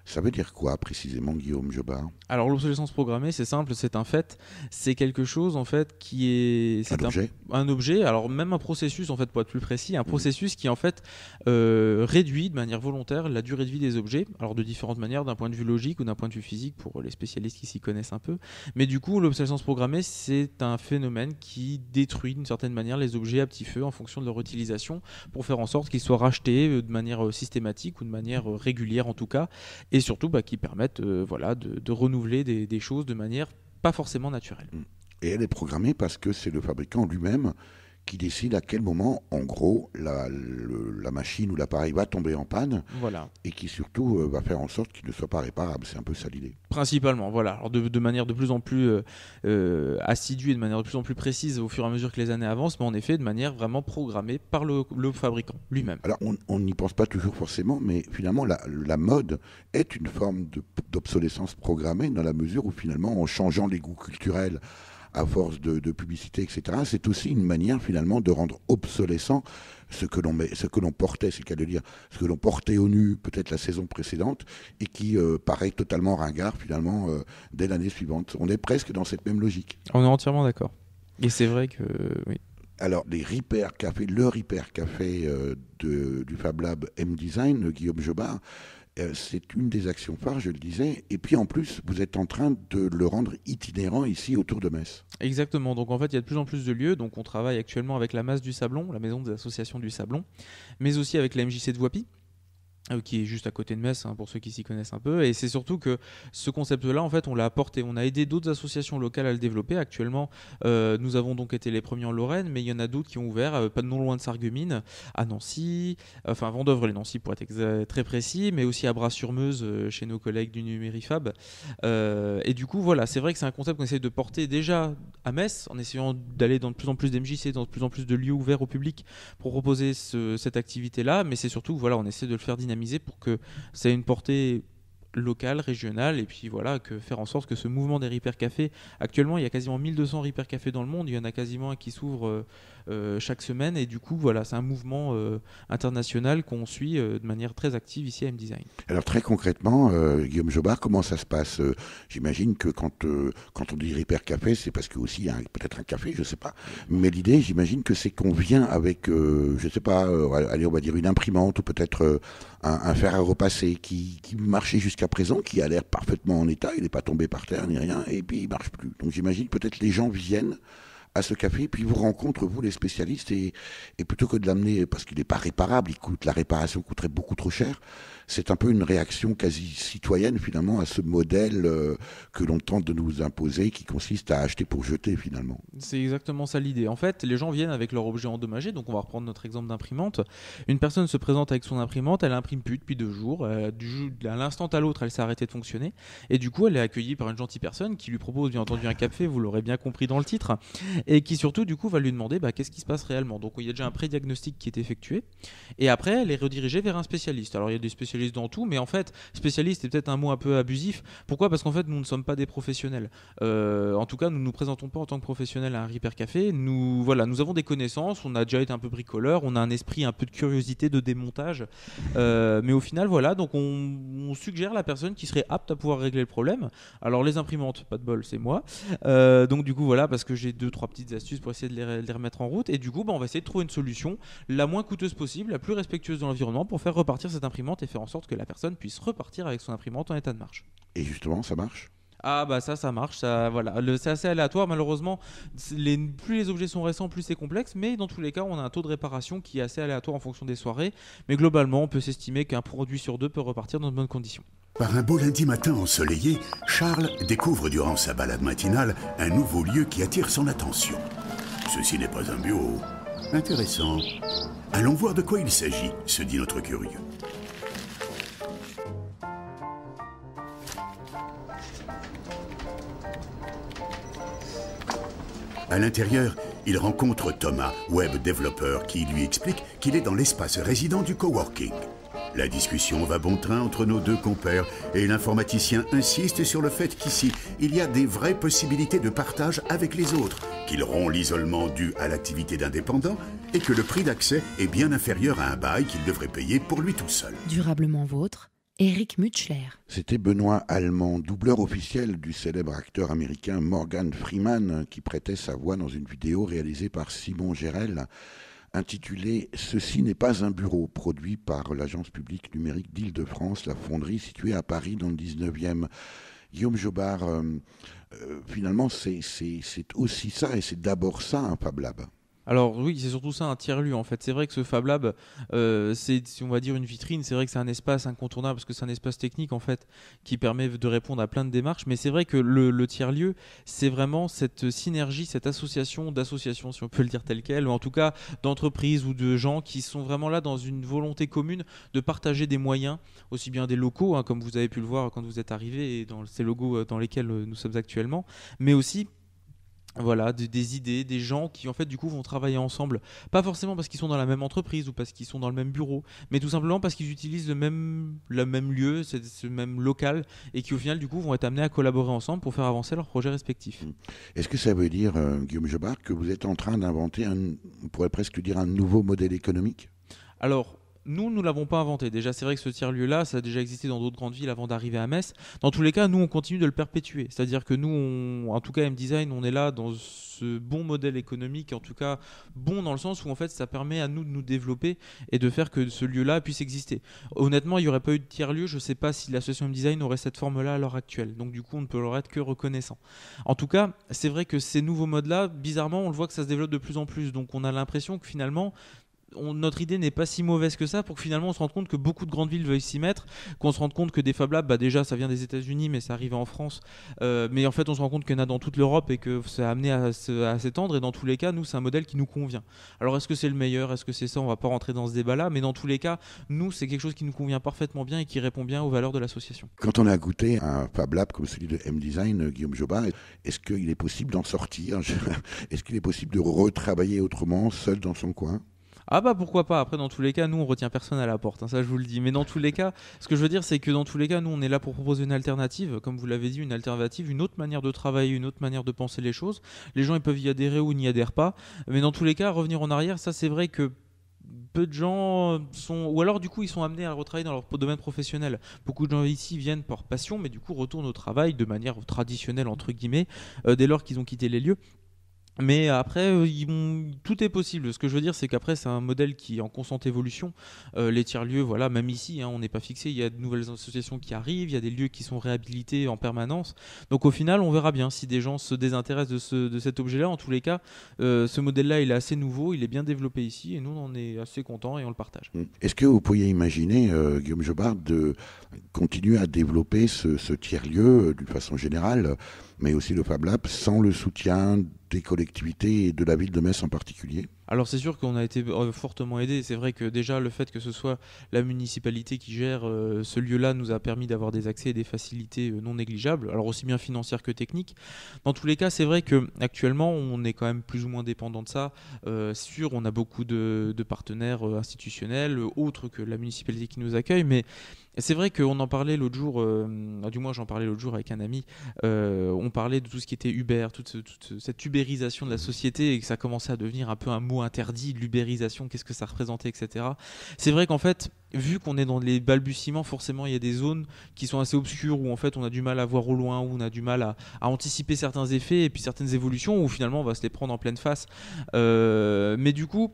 Ça veut dire quoi précisément, Guillaume Jobard ? Alors l'obsolescence programmée, c'est simple, c'est un fait. C'est quelque chose en fait qui est... C'est un objet, alors même un processus en fait, pour être plus précis, un processus qui en fait réduit de manière volontaire la durée de vie des objets, alors de différentes manières, d'un point de vue logique ou d'un point de vue physique pour les spécialistes qui s'y connaissent un peu. Mais du coup, l'obsolescence programmée, c'est un phénomène qui détruit d'une certaine manière les objets à petit feu en fonction de leur utilisation pour faire en sorte qu'ils soient rachetés de manière systématique ou de manière régulière en tout cas. Et surtout qui permettent de renouveler des choses de manière pas forcément naturelle. Et elle est programmée parce que c'est le fabricant lui-même qui décide à quel moment, en gros, la machine ou l'appareil va tomber en panne, voilà. Et qui surtout va faire en sorte qu'il ne soit pas réparable. C'est un peu ça l'idée. Principalement, voilà. Alors de manière de plus en plus assidue et de manière de plus en plus précise au fur et à mesure que les années avancent, mais en effet de manière vraiment programmée par le fabricant lui-même. Alors on n'y pense pas toujours forcément, mais finalement la mode est une forme d'obsolescence programmée dans la mesure où finalement en changeant les goûts culturels à force de publicité, etc., c'est aussi une manière finalement de rendre obsolescent ce que l'on portait, c'est qu'à dire ce que l'on portait au nu peut-être la saison précédente et qui paraît totalement ringard finalement dès l'année suivante. On est presque dans cette même logique. On est entièrement d'accord. Et c'est vrai que oui. Alors le Repair Café du Fab Lab M-Design, Guillaume Jobard, c'est une des actions phares, je le disais. Et puis en plus, vous êtes en train de le rendre itinérant ici autour de Metz. Exactement. Donc en fait, il y a de plus en plus de lieux. Donc on travaille actuellement avec la Masse du Sablon, la maison des associations du Sablon, mais aussi avec la MJC de Voipy, qui est juste à côté de Metz, pour ceux qui s'y connaissent un peu. Et c'est surtout que ce concept-là, en fait, on l'a apporté. On a aidé d'autres associations locales à le développer. Actuellement, nous avons donc été les premiers en Lorraine, mais il y en a d'autres qui ont ouvert, pas non loin de Sarreguemines, à Nancy, enfin Vendœuvre-les-Nancy pour être très précis, mais aussi à Bras-sur-Meuse, chez nos collègues du Numérifab. Et du coup, voilà, c'est vrai que c'est un concept qu'on essaie de porter déjà à Metz, en essayant d'aller dans de plus en plus d'MJC, dans de plus en plus de lieux ouverts au public pour proposer cette activité-là. Mais c'est surtout, voilà, on essaie de le faire dynamiser pour que ça ait une portée locale, régionale, et puis voilà, faire en sorte que ce mouvement des Repair Café, actuellement il y a quasiment 1200 Repair Café dans le monde, il y en a quasiment un qui s'ouvre chaque semaine, et du coup voilà, c'est un mouvement international qu'on suit de manière très active ici à M-Design. Alors très concrètement, Guillaume Jobard, comment ça se passe ? J'imagine que quand on dit Repair Café, c'est parce que aussi il y a peut-être un café, je ne sais pas, mais l'idée, j'imagine que c'est qu'on vient avec, je ne sais pas, allez, on va dire une imprimante ou peut-être un fer à repasser qui marchait jusqu'à présent, qui a l'air parfaitement en état, il n'est pas tombé par terre ni rien, et puis il ne marche plus. Donc j'imagine peut-être les gens viennent à ce café, puis vous rencontrez, vous les spécialistes, et plutôt que de l'amener, parce qu'il n'est pas réparable, la réparation coûterait beaucoup trop cher, c'est un peu une réaction quasi citoyenne finalement à ce modèle que l'on tente de nous imposer, qui consiste à acheter pour jeter finalement. C'est exactement ça l'idée. En fait, les gens viennent avec leur objet endommagé, donc on va reprendre notre exemple d'imprimante. Une personne se présente avec son imprimante, elle imprime plus depuis 2 jours, à l'instant à l'autre elle s'est arrêtée de fonctionner, et du coup elle est accueillie par une gentille personne qui lui propose bien entendu un café, vous l'aurez bien compris dans le titre, et qui surtout du coup va lui demander qu'est-ce qui se passe réellement. Donc il y a déjà un pré-diagnostic qui est effectué et après elle est redirigée vers un spécialiste. Alors il y a des spécialistes dans tout, mais en fait spécialiste est peut-être un mot un peu abusif. Pourquoi ? Parce qu'en fait nous ne sommes pas des professionnels. En tout cas nous ne nous présentons pas en tant que professionnels à un Repair Café. Nous avons des connaissances, on a déjà été un peu bricoleur, on a un esprit un peu de curiosité, de démontage, mais au final donc on suggère la personne qui serait apte à pouvoir régler le problème. Alors les imprimantes, pas de bol, c'est moi. Donc du coup parce que j'ai 2-3 petites astuces pour essayer de les remettre en route, et du coup on va essayer de trouver une solution la moins coûteuse possible, la plus respectueuse de l'environnement, pour faire repartir cette imprimante et faire en sorte que la personne puisse repartir avec son imprimante en état de marche. Et justement, ça marche ? Ah ça marche, c'est assez aléatoire malheureusement. Plus les objets sont récents, plus c'est complexe, mais dans tous les cas on a un taux de réparation qui est assez aléatoire en fonction des soirées, mais globalement on peut s'estimer qu'un produit sur 2 peut repartir dans de bonnes conditions. Par un beau lundi matin ensoleillé, Charles découvre durant sa balade matinale un nouveau lieu qui attire son attention. Ceci n'est pas un bureau. Intéressant. Allons voir de quoi il s'agit, se dit notre curieux. À l'intérieur, il rencontre Thomas, web développeur, qui lui explique qu'il est dans l'espace résident du coworking. La discussion va bon train entre nos deux compères et l'informaticien insiste sur le fait qu'ici, il y a des vraies possibilités de partage avec les autres, qu'il rompt l'isolement dû à l'activité d'indépendant et que le prix d'accès est bien inférieur à un bail qu'il devrait payer pour lui tout seul. Durablement vôtre, Eric Mutschler. C'était Benoît Allemand, doubleur officiel du célèbre acteur américain Morgan Freeman, qui prêtait sa voix dans une vidéo réalisée par Simon Gérel, intitulée « Ceci n'est pas un bureau », produit par l'agence publique numérique d'Île-de-France, la fonderie située à Paris dans le 19e. Guillaume Jobard, finalement c'est aussi ça, et c'est d'abord ça un Fab Lab. Alors oui, c'est surtout ça, un tiers-lieu en fait. C'est vrai que ce Fab Lab, c'est, si on va dire, une vitrine. C'est vrai que c'est un espace incontournable parce que c'est un espace technique en fait qui permet de répondre à plein de démarches. Mais c'est vrai que le tiers-lieu, c'est vraiment cette synergie, cette association d'associations, si on peut le dire tel quel, ou en tout cas d'entreprises ou de gens qui sont vraiment là dans une volonté commune de partager des moyens, aussi bien des locaux, comme vous avez pu le voir quand vous êtes arrivés, et dans ces logos dans lesquels nous sommes actuellement, mais aussi des idées, des gens qui en fait du coup vont travailler ensemble, pas forcément parce qu'ils sont dans la même entreprise ou parce qu'ils sont dans le même bureau, mais tout simplement parce qu'ils utilisent le même lieu, ce même local, et qui au final du coup vont être amenés à collaborer ensemble pour faire avancer leurs projets respectifs. Est-ce que ça veut dire, Guillaume Jobard, que vous êtes en train d'inventer on pourrait presque dire un nouveau modèle économique ? Alors, nous ne l'avons pas inventé. Déjà, c'est vrai que ce tiers-lieu-là, ça a déjà existé dans d'autres grandes villes avant d'arriver à Metz. Dans tous les cas, nous, on continue de le perpétuer. C'est-à-dire que nous, en tout cas, M-Design, on est là dans ce bon modèle économique, en tout cas bon dans le sens où en fait, ça permet à nous de nous développer et de faire que ce lieu-là puisse exister. Honnêtement, il n'y aurait pas eu de tiers-lieu. Je ne sais pas si l'association M-Design aurait cette forme-là à l'heure actuelle. Donc du coup, on ne peut leur être que reconnaissant. En tout cas, c'est vrai que ces nouveaux modes-là, bizarrement, on le voit que ça se développe de plus en plus. Donc on a l'impression que finalement, notre idée n'est pas si mauvaise que ça, pour que finalement on se rende compte que beaucoup de grandes villes veuillent s'y mettre, qu'on se rende compte que des Fab Labs, déjà ça vient des États-Unis mais ça arrive en France, mais en fait on se rend compte qu'il y en a dans toute l'Europe et que ça a amené à s'étendre, et dans tous les cas nous c'est un modèle qui nous convient. Alors est-ce que c'est le meilleur, est-ce que c'est ça, on va pas rentrer dans ce débat là, mais dans tous les cas nous c'est quelque chose qui nous convient parfaitement bien et qui répond bien aux valeurs de l'association. Quand on a goûté un Fab Lab comme celui de M-Design, Guillaume Jobard, est-ce qu'il est possible d'en sortir? Est-ce qu'il est possible de retravailler autrement, seul dans son coin? Ah bah pourquoi pas, après dans tous les cas nous on retient personne à la porte, ça je vous le dis, mais dans tous les cas ce que je veux dire c'est que dans tous les cas nous on est là pour proposer une alternative, comme vous l'avez dit, une alternative, une autre manière de travailler, une autre manière de penser les choses. Les gens ils peuvent y adhérer ou n'y adhèrent pas, mais dans tous les cas revenir en arrière, ça c'est vrai que peu de gens sont, ou alors du coup ils sont amenés à retravailler dans leur domaine professionnel. Beaucoup de gens ici viennent par passion mais du coup retournent au travail de manière traditionnelle entre guillemets dès lors qu'ils ont quitté les lieux. Mais après, tout est possible. Ce que je veux dire, c'est qu'après, c'est un modèle qui est en constante évolution. Les tiers-lieux, voilà, même ici, on n'est pas fixé. Il y a de nouvelles associations qui arrivent, il y a des lieux qui sont réhabilités en permanence. Donc au final, on verra bien si des gens se désintéressent de cet objet-là. En tous les cas, ce modèle-là, il est assez nouveau, il est bien développé ici, et nous, on en est assez contents et on le partage. Est-ce que vous pourriez imaginer, Guillaume Jobard, de continuer à développer ce tiers-lieu d'une façon générale, mais aussi le Fab Lab, sans le soutien des collectivités et de la ville de Metz en particulier? Alors c'est sûr qu'on a été fortement aidé. C'est vrai que déjà le fait que ce soit la municipalité qui gère ce lieu-là nous a permis d'avoir des accès et des facilités non négligeables, alors aussi bien financières que techniques. Dans tous les cas, c'est vrai qu'actuellement on est quand même plus ou moins dépendant de ça. Sûr, on a beaucoup de partenaires institutionnels, autres que la municipalité qui nous accueille, mais c'est vrai qu'on en parlait l'autre jour, du moins j'en parlais l'autre jour avec un ami, on parlait de tout ce qui était Uber, toute cette ubérisation de la société et que ça commençait à devenir un peu un mot interdit, l'ubérisation, qu'est-ce que ça représentait, etc. C'est vrai qu'en fait, vu qu'on est dans les balbutiements, forcément il y a des zones qui sont assez obscures où en fait on a du mal à voir au loin, où on a du mal à anticiper certains effets et puis certaines évolutions où finalement on va se les prendre en pleine face. Mais du coup,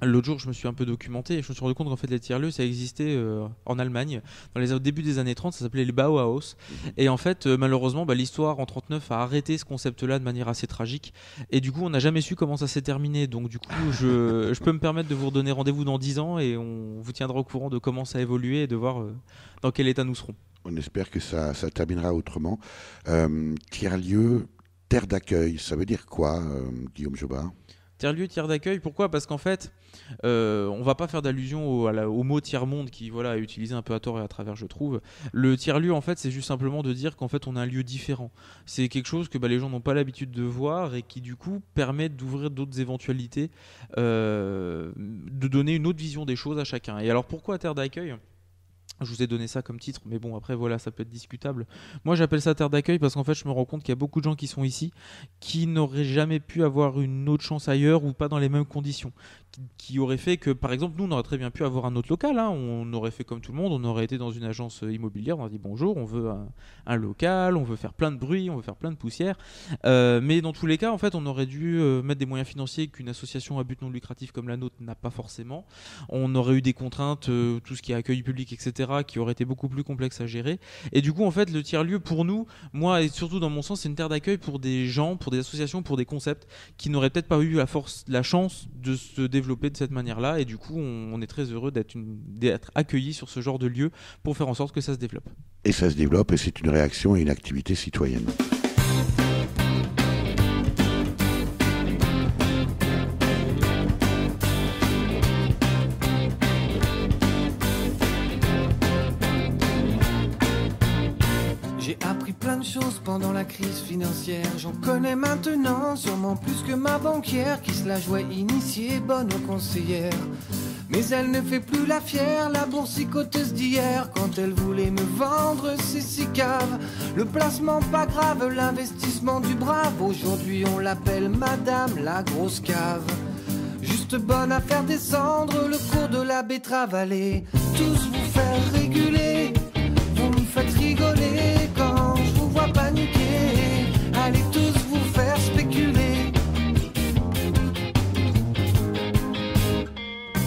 l'autre jour, je me suis un peu documenté et je me suis rendu compte qu'en fait, les tiers-lieux, ça existait en Allemagne. Au début des années 30, ça s'appelait les Bauhaus. Et en fait, malheureusement, l'histoire en 39 a arrêté ce concept-là de manière assez tragique. Et du coup, on n'a jamais su comment ça s'est terminé. Donc, du coup, je peux me permettre de vous redonner rendez-vous dans 10 ans et on vous tiendra au courant de comment ça a évolué et de voir dans quel état nous serons. On espère que ça terminera autrement. Tiers-lieu, terre d'accueil, ça veut dire quoi, Guillaume Jobard ? Tiers-lieu, tiers d'accueil, pourquoi ? Parce qu'en fait, on va pas faire d'allusion au mot tiers-monde qui est utilisé un peu à tort et à travers, je trouve. Le tiers-lieu, en fait, c'est juste simplement de dire qu'en fait, on a un lieu différent. C'est quelque chose que les gens n'ont pas l'habitude de voir et qui, du coup, permet d'ouvrir d'autres éventualités, de donner une autre vision des choses à chacun. Et alors, pourquoi terre d'accueil ? Je vous ai donné ça comme titre, mais bon, après, voilà, ça peut être discutable. Moi, j'appelle ça terre d'accueil parce qu'en fait, je me rends compte qu'il y a beaucoup de gens qui sont ici qui n'auraient jamais pu avoir une autre chance ailleurs ou pas dans les mêmes conditions. Qui aurait fait que, par exemple, nous, on aurait très bien pu avoir un autre local. On aurait fait comme tout le monde, on aurait été dans une agence immobilière, on aurait dit bonjour, on veut un local, on veut faire plein de bruit, on veut faire plein de poussière. Mais dans tous les cas, en fait, on aurait dû mettre des moyens financiers qu'une association à but non lucratif comme la nôtre n'a pas forcément. On aurait eu des contraintes, tout ce qui est accueil public, etc., qui aurait été beaucoup plus complexe à gérer. Et du coup, en fait, le tiers-lieu, pour nous, moi et surtout dans mon sens, c'est une terre d'accueil pour des gens, pour des associations, pour des concepts qui n'auraient peut-être pas eu la chance de se développer de cette manière-là, et du coup on est très heureux d'être accueillis sur ce genre de lieu pour faire en sorte que ça se développe. Et ça se développe et c'est une réaction et une activité citoyenne. J'ai appris plein de choses pendant la crise financière. J'en connais maintenant, sûrement plus que ma banquière qui se la jouait initiée, bonne conseillère. Mais elle ne fait plus la fière, la boursicoteuse d'hier, quand elle voulait me vendre ses six caves. Le placement pas grave, l'investissement du brave, aujourd'hui on l'appelle madame la grosse cave. Juste bonne à faire descendre le cours de la betterave. Allez, tous vous faire réguler, vous me faites rigoler quand je vous vois paniquer. Allez tous vous faire spéculer.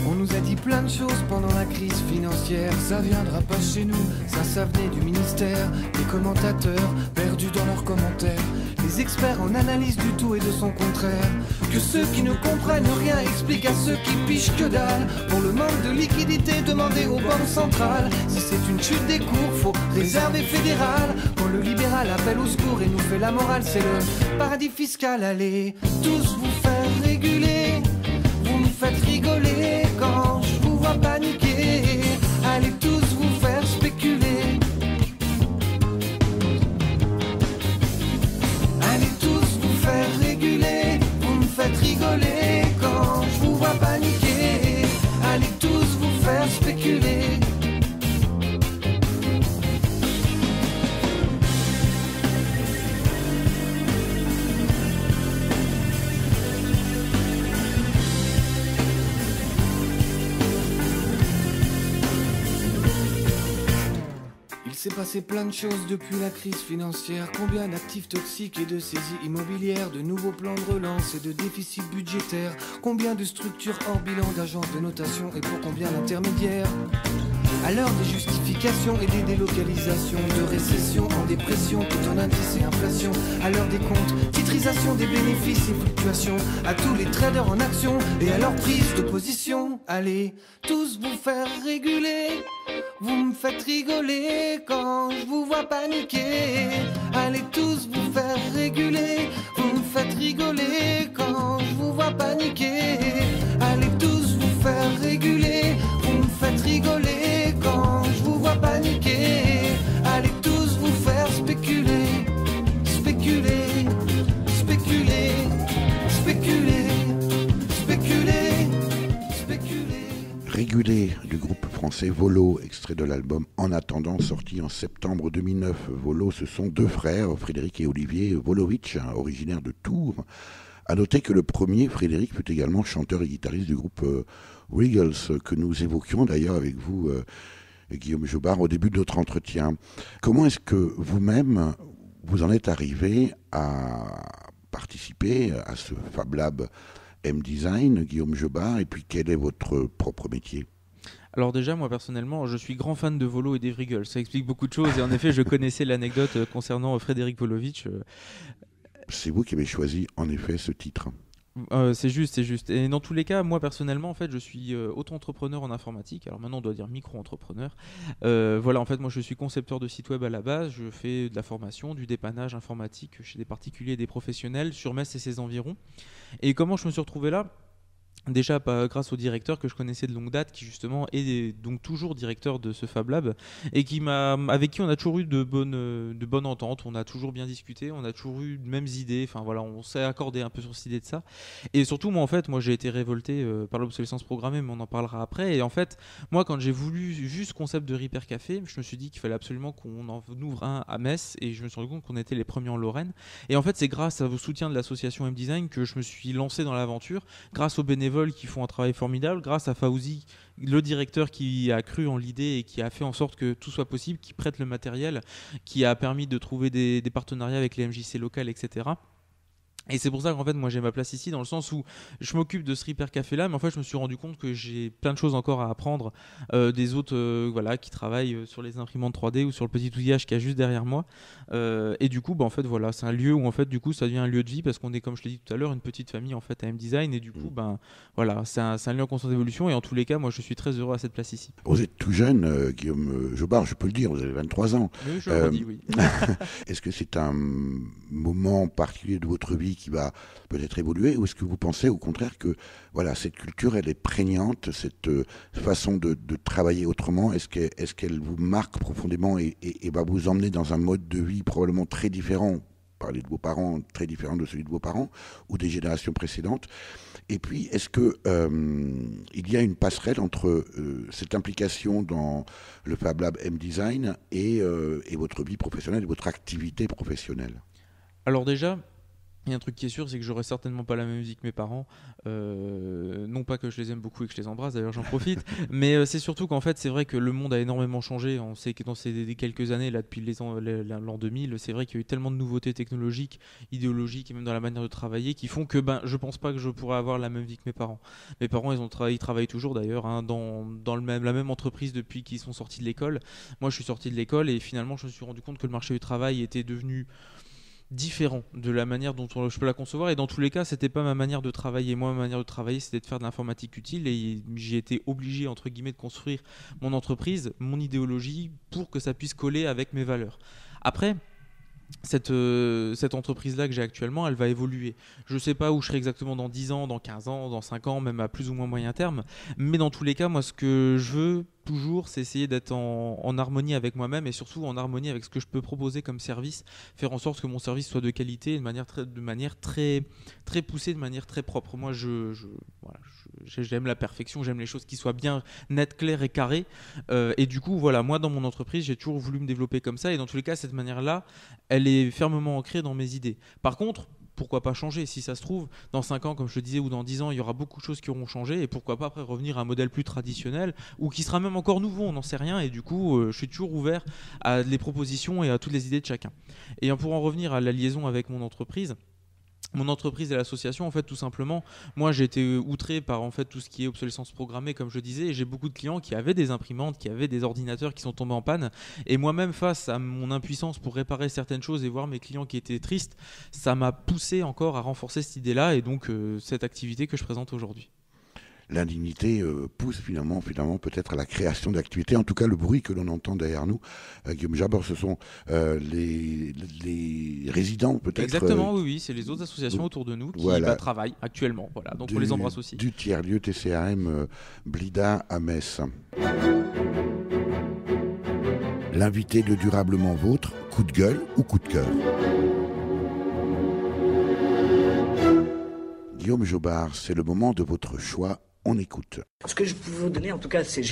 On nous a dit plein de choses pendant la crise financière. Ça viendra pas chez nous, ça venait du ministère. Les commentateurs perdus dans leurs commentaires, les experts en analyse du tout et de son contraire. Que ceux qui ne comprennent rien expliquent à ceux qui pichent que dalle. Pour le manque de liquidité, demandez aux banques centrales. Si c'est une chute des cours, faut réserver fédéral. Quand le libéral appelle au secours et nous fait la morale, c'est le paradis fiscal. Allez, tous vous faire réguler, vous nous faites rigoler quand je vous vois paniquer. Allez tous vous faire spéculer. Allez tous vous faire réguler, vous me faites rigoler quand je vous vois paniquer. Allez tous vous faire spéculer. Il s'est passé plein de choses depuis la crise financière. Combien d'actifs toxiques et de saisies immobilières, de nouveaux plans de relance et de déficits budgétaires. Combien de structures hors bilan, d'agences de notation et pour combien d'intermédiaires. À l'heure des justifications et des délocalisations, de récession en dépression, tout en indice et inflation. À l'heure des comptes, titrisation des bénéfices et fluctuations. À tous les traders en action et à leur prise de position. Allez, tous vous faire réguler, vous me faites rigoler quand je vous vois paniquer. Allez tous vous faire réguler, vous me faites rigoler quand je vous vois paniquer. Régulé du groupe français Volo, extrait de l'album En attendant, sorti en septembre 2009. Volo, ce sont deux frères, Frédéric et Olivier Volovitch, originaires de Tours. À noter que le premier, Frédéric, fut également chanteur et guitariste du groupe Regals, que nous évoquions d'ailleurs avec vous, Guillaume Jobard, au début de notre entretien. Comment est-ce que vous-même, vous en êtes arrivé à participer à ce Fab Lab M-Design, Guillaume Jobard, et puis quel est votre propre métier ? Alors déjà, moi personnellement, je suis grand fan de Volo et des Regals. Ça explique beaucoup de choses et en effet, je connaissais l'anecdote concernant Frédéric Volovitch. C'est vous qui avez choisi en effet ce titre. C'est juste. Et dans tous les cas, moi personnellement, en fait, je suis auto-entrepreneur en informatique. Alors maintenant, on doit dire micro-entrepreneur. Voilà, en fait, moi, je suis concepteur de site web à la base. Je fais de la formation, du dépannage informatique chez des particuliers et des professionnels sur Metz et ses environs. Et comment je me suis retrouvé là ? Déjà grâce au directeur que je connaissais de longue date, qui justement est donc toujours directeur de ce Fab Lab et avec qui on a toujours eu de bonnes ententes, on a toujours bien discuté, on a toujours eu de mêmes idées, enfin voilà, on s'est accordé un peu sur cette idée de ça. Et surtout moi j'ai été révolté par l'obsolescence programmée, mais on en parlera après. Et en fait, moi quand j'ai voulu juste concept de Repair Café, je me suis dit qu'il fallait absolument qu'on en ouvre un à Metz et je me suis rendu compte qu'on était les premiers en Lorraine. Et en fait, c'est grâce au soutien de l'association M-Design que je me suis lancé dans l'aventure, grâce aux bénévoles qui font un travail formidable, grâce à Fauzi, le directeur qui a cru en l'idée et qui a fait en sorte que tout soit possible, qui prête le matériel, qui a permis de trouver des partenariats avec les MJC locales, etc. Et c'est pour ça qu'en fait moi j'ai ma place ici, dans le sens où je m'occupe de ce Repair Café là, mais en fait je me suis rendu compte que j'ai plein de choses encore à apprendre des autres voilà, qui travaillent sur les imprimantes 3D ou sur le petit outillage qui est juste derrière moi. Et du coup en fait voilà, c'est un lieu où en fait du coup ça devient un lieu de vie, parce qu'on est, comme je l'ai dit tout à l'heure, une petite famille en fait à M-Design, et du coup voilà, c'est un lieu en constante évolution, et en tous les cas moi je suis très heureux à cette place ici. Vous êtes tout jeune, Guillaume Jobard, je peux le dire, vous avez 23 ans. Oui, je le redis, oui. Est-ce que c'est un moment particulier de votre vie qui va peut-être évoluer, ou est-ce que vous pensez au contraire que voilà, cette culture elle est prégnante, cette façon de travailler autrement, est-ce qu'elle vous marque profondément et va vous emmener dans un mode de vie probablement très différent, parler de vos parents, très différent de celui de vos parents ou des générations précédentes? Et puis, est-ce que il y a une passerelle entre cette implication dans le Fab Lab M-Design et votre vie professionnelle et votre activité professionnelle? Alors déjà, il y a un truc qui est sûr, c'est que j'aurais certainement pas la même vie que mes parents. Non pas que je les aime beaucoup et que je les embrasse, d'ailleurs j'en profite, mais c'est surtout qu'en fait c'est vrai que le monde a énormément changé. On sait que dans ces quelques années, là depuis l'an 2000, c'est vrai qu'il y a eu tellement de nouveautés technologiques, idéologiques et même dans la manière de travailler qui font que je pense pas que je pourrais avoir la même vie que mes parents. Mes parents ils travaillent toujours d'ailleurs dans la même entreprise depuis qu'ils sont sortis de l'école. Moi je suis sorti de l'école et finalement je me suis rendu compte que le marché du travail était devenu différent de la manière dont je peux la concevoir, et dans tous les cas c'était pas ma manière de travailler. Moi ma manière de travailler c'était de faire de l'informatique utile, et j'ai été obligé entre guillemets de construire mon entreprise, mon idéologie, pour que ça puisse coller avec mes valeurs. Après cette entreprise-là que j'ai actuellement, elle va évoluer. Je ne sais pas où je serai exactement dans 10 ans, dans 15 ans, dans 5 ans, même à plus ou moins moyen terme, mais dans tous les cas, moi ce que je veux toujours, c'est essayer d'être en harmonie avec moi-même, et surtout en harmonie avec ce que je peux proposer comme service, faire en sorte que mon service soit de qualité, de manière très, très poussée, de manière très propre. Moi, j'aime la perfection, j'aime les choses qui soient bien nettes, claires et carrées, et du coup, voilà, moi dans mon entreprise, j'ai toujours voulu me développer comme ça, et dans tous les cas, cette manière-là, elle est fermement ancrée dans mes idées. Par contre, pourquoi pas changer? Si ça se trouve, dans 5 ans, comme je le disais, ou dans 10 ans, il y aura beaucoup de choses qui auront changé, et pourquoi pas après revenir à un modèle plus traditionnel, ou qui sera même encore nouveau, on n'en sait rien, et du coup, je suis toujours ouvert à les propositions et à toutes les idées de chacun. Et pour en revenir à la liaison avec mon entreprise et l'association, en fait, tout simplement, moi j'ai été outré par en fait tout ce qui est obsolescence programmée, comme je disais, et j'ai beaucoup de clients qui avaient des imprimantes, qui avaient des ordinateurs qui sont tombés en panne, et moi-même, face à mon impuissance pour réparer certaines choses et voir mes clients qui étaient tristes, ça m'a poussé encore à renforcer cette idée-là, et donc cette activité que je présente aujourd'hui. L'indignité pousse finalement peut-être à la création d'activités. En tout cas, le bruit que l'on entend derrière nous, Guillaume Jobard, ce sont les résidents peut-être. Exactement, oui, c'est les autres associations autour de nous qui travaillent actuellement. Voilà, donc on les embrasse aussi. Du tiers-lieu TCRM Blida à Metz. L'invité de Durablement Vôtre, coup de gueule ou coup de cœur? Guillaume Jobard, c'est le moment de votre choix. On écoute. Ce que je peux vous donner, en tout cas, c'est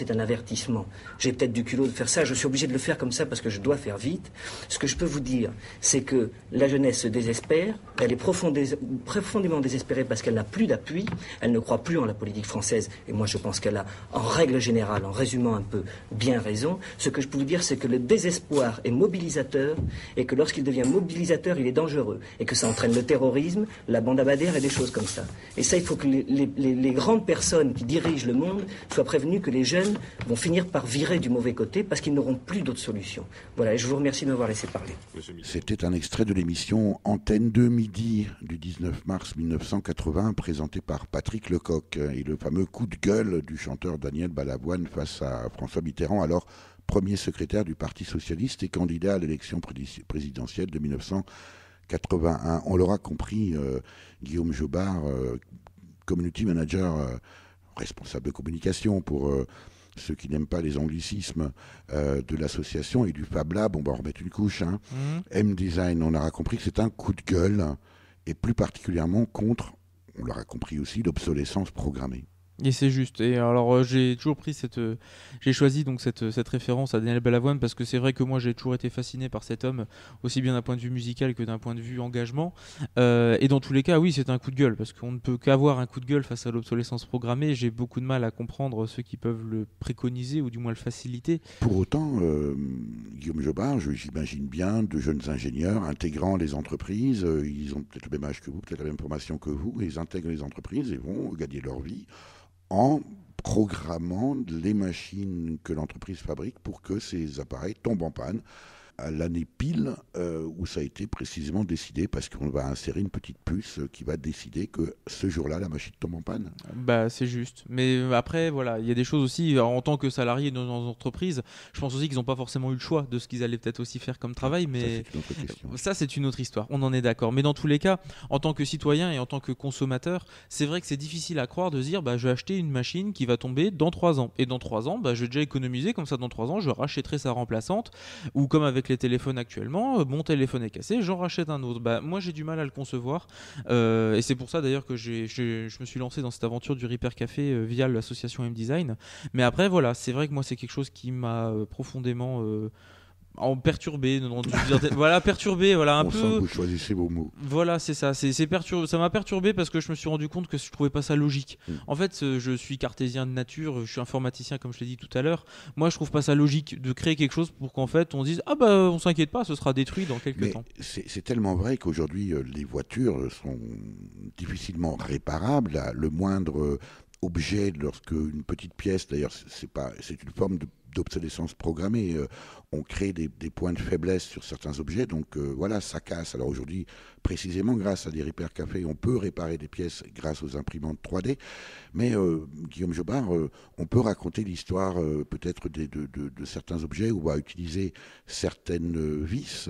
un avertissement. J'ai peut-être du culot de faire ça, je suis obligé de le faire comme ça parce que je dois faire vite. Ce que je peux vous dire, c'est que la jeunesse se désespère, elle est profondément désespérée parce qu'elle n'a plus d'appui, elle ne croit plus en la politique française, et moi je pense qu'elle a, en règle générale, en résumant un peu, bien raison. Ce que je peux vous dire, c'est que le désespoir est mobilisateur, et que lorsqu'il devient mobilisateur, il est dangereux, et que ça entraîne le terrorisme, la bande à Bader et des choses comme ça. Et ça, il faut que les grandes personnes qui dirigent le monde soient prévenus que les jeunes vont finir par virer du mauvais côté parce qu'ils n'auront plus d'autres solutions. Voilà, et je vous remercie de m'avoir laissé parler. C'était un extrait de l'émission Antenne 2 midi du 19 mars 1980 présenté par Patrick Lecoq et le fameux coup de gueule du chanteur Daniel Balavoine face à François Mitterrand, alors premier secrétaire du Parti socialiste et candidat à l'élection présidentielle de 1981. On l'aura compris, Guillaume Jobard, community manager, responsable de communication pour ceux qui n'aiment pas les anglicismes de l'association et du Fab Lab, on va en remettre une couche. M-Design, on aura compris que c'est un coup de gueule et plus particulièrement contre, on l'aura compris aussi, l'obsolescence programmée. Et c'est juste. Et alors j'ai toujours pris j'ai choisi donc cette référence à Daniel Balavoine parce que c'est vrai que moi j'ai toujours été fasciné par cet homme, aussi bien d'un point de vue musical que d'un point de vue engagement. Et dans tous les cas, oui, c'est un coup de gueule parce qu'on ne peut qu'avoir un coup de gueule face à l'obsolescence programmée. J'ai beaucoup de mal à comprendre ceux qui peuvent le préconiser ou du moins le faciliter. Pour autant, Guillaume Jobard, j'imagine bien de jeunes ingénieurs intégrant les entreprises. Ils ont peut-être le même âge que vous, peut-être la même formation que vous, et ils intègrent les entreprises et vont gagner leur vie en programmant les machines que l'entreprise fabrique pour que ces appareils tombent en panne à l'année pile où ça a été précisément décidé, parce qu'on va insérer une petite puce qui va décider que ce jour-là, la machine tombe en panne. Bah, c'est juste. Mais après, voilà, il y a des choses aussi, en tant que salarié dans une entreprise, je pense aussi qu'ils n'ont pas forcément eu le choix de ce qu'ils allaient peut-être aussi faire comme travail, mais ça, c'est une autre histoire, on en est d'accord. Mais dans tous les cas, en tant que citoyen et en tant que consommateur, c'est vrai que c'est difficile à croire de se dire, bah, je vais acheter une machine qui va tomber dans 3 ans. Et dans 3 ans, bah, je vais déjà économiser, comme ça dans 3 ans, je rachèterai sa remplaçante, ou comme avec les téléphones actuellement, mon téléphone est cassé, j'en rachète un autre. Bah, moi j'ai du mal à le concevoir et c'est pour ça d'ailleurs que je me suis lancé dans cette aventure du Repair Café via l'association M-Design. Mais après voilà, c'est vrai que moi c'est quelque chose qui m'a profondément perturbé, voilà, perturbé, voilà, un on peu. Sent que vous choisissez vos mots. Voilà, c'est ça. Ça m'a perturbé parce que je me suis rendu compte que je trouvais pas ça logique. En fait, je suis cartésien de nature, je suis informaticien comme je l'ai dit tout à l'heure. Moi, je trouve pas ça logique de créer quelque chose pour qu'en fait on dise ah bah on s'inquiète pas, ce sera détruit dans quelques temps. C'est tellement vrai qu'aujourd'hui les voitures sont difficilement réparables. Le moindre objet, lorsque une petite pièce, d'ailleurs c'est une forme d'obsolescence programmée, on crée des points de faiblesse sur certains objets, donc voilà, ça casse. Alors aujourd'hui, précisément grâce à des Repair Café, on peut réparer des pièces grâce aux imprimantes 3D, mais Guillaume Jobard, on peut raconter l'histoire peut-être de certains objets où on va utiliser certaines vis.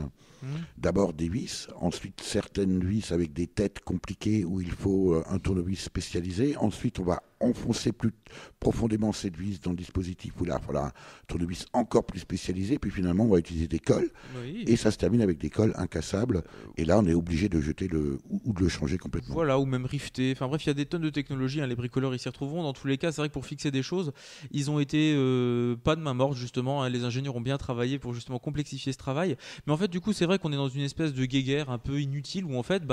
D'abord des vis, ensuite certaines vis avec des têtes compliquées où il faut un tournevis spécialisé. Ensuite, on va enfoncer plus profondément cette vis dans le dispositif où là, il faudra un tournevis encore plus spécialisé. Puis finalement, on va utiliser des cols. Oui. Et ça se termine avec des cols incassables. Et là, on est obligé de jeter ou de le changer complètement. Voilà, ou même rifter. Enfin bref, il y a des tonnes de technologies. Les bricoleurs, ils s'y retrouveront. Dans tous les cas, c'est vrai que pour fixer des choses, ils ont été pas de main morte, justement. Les ingénieurs ont bien travaillé pour justement complexifier ce travail. Mais en fait, du coup, c'est vrai qu'on est dans une espèce de guéguerre un peu inutile où en fait,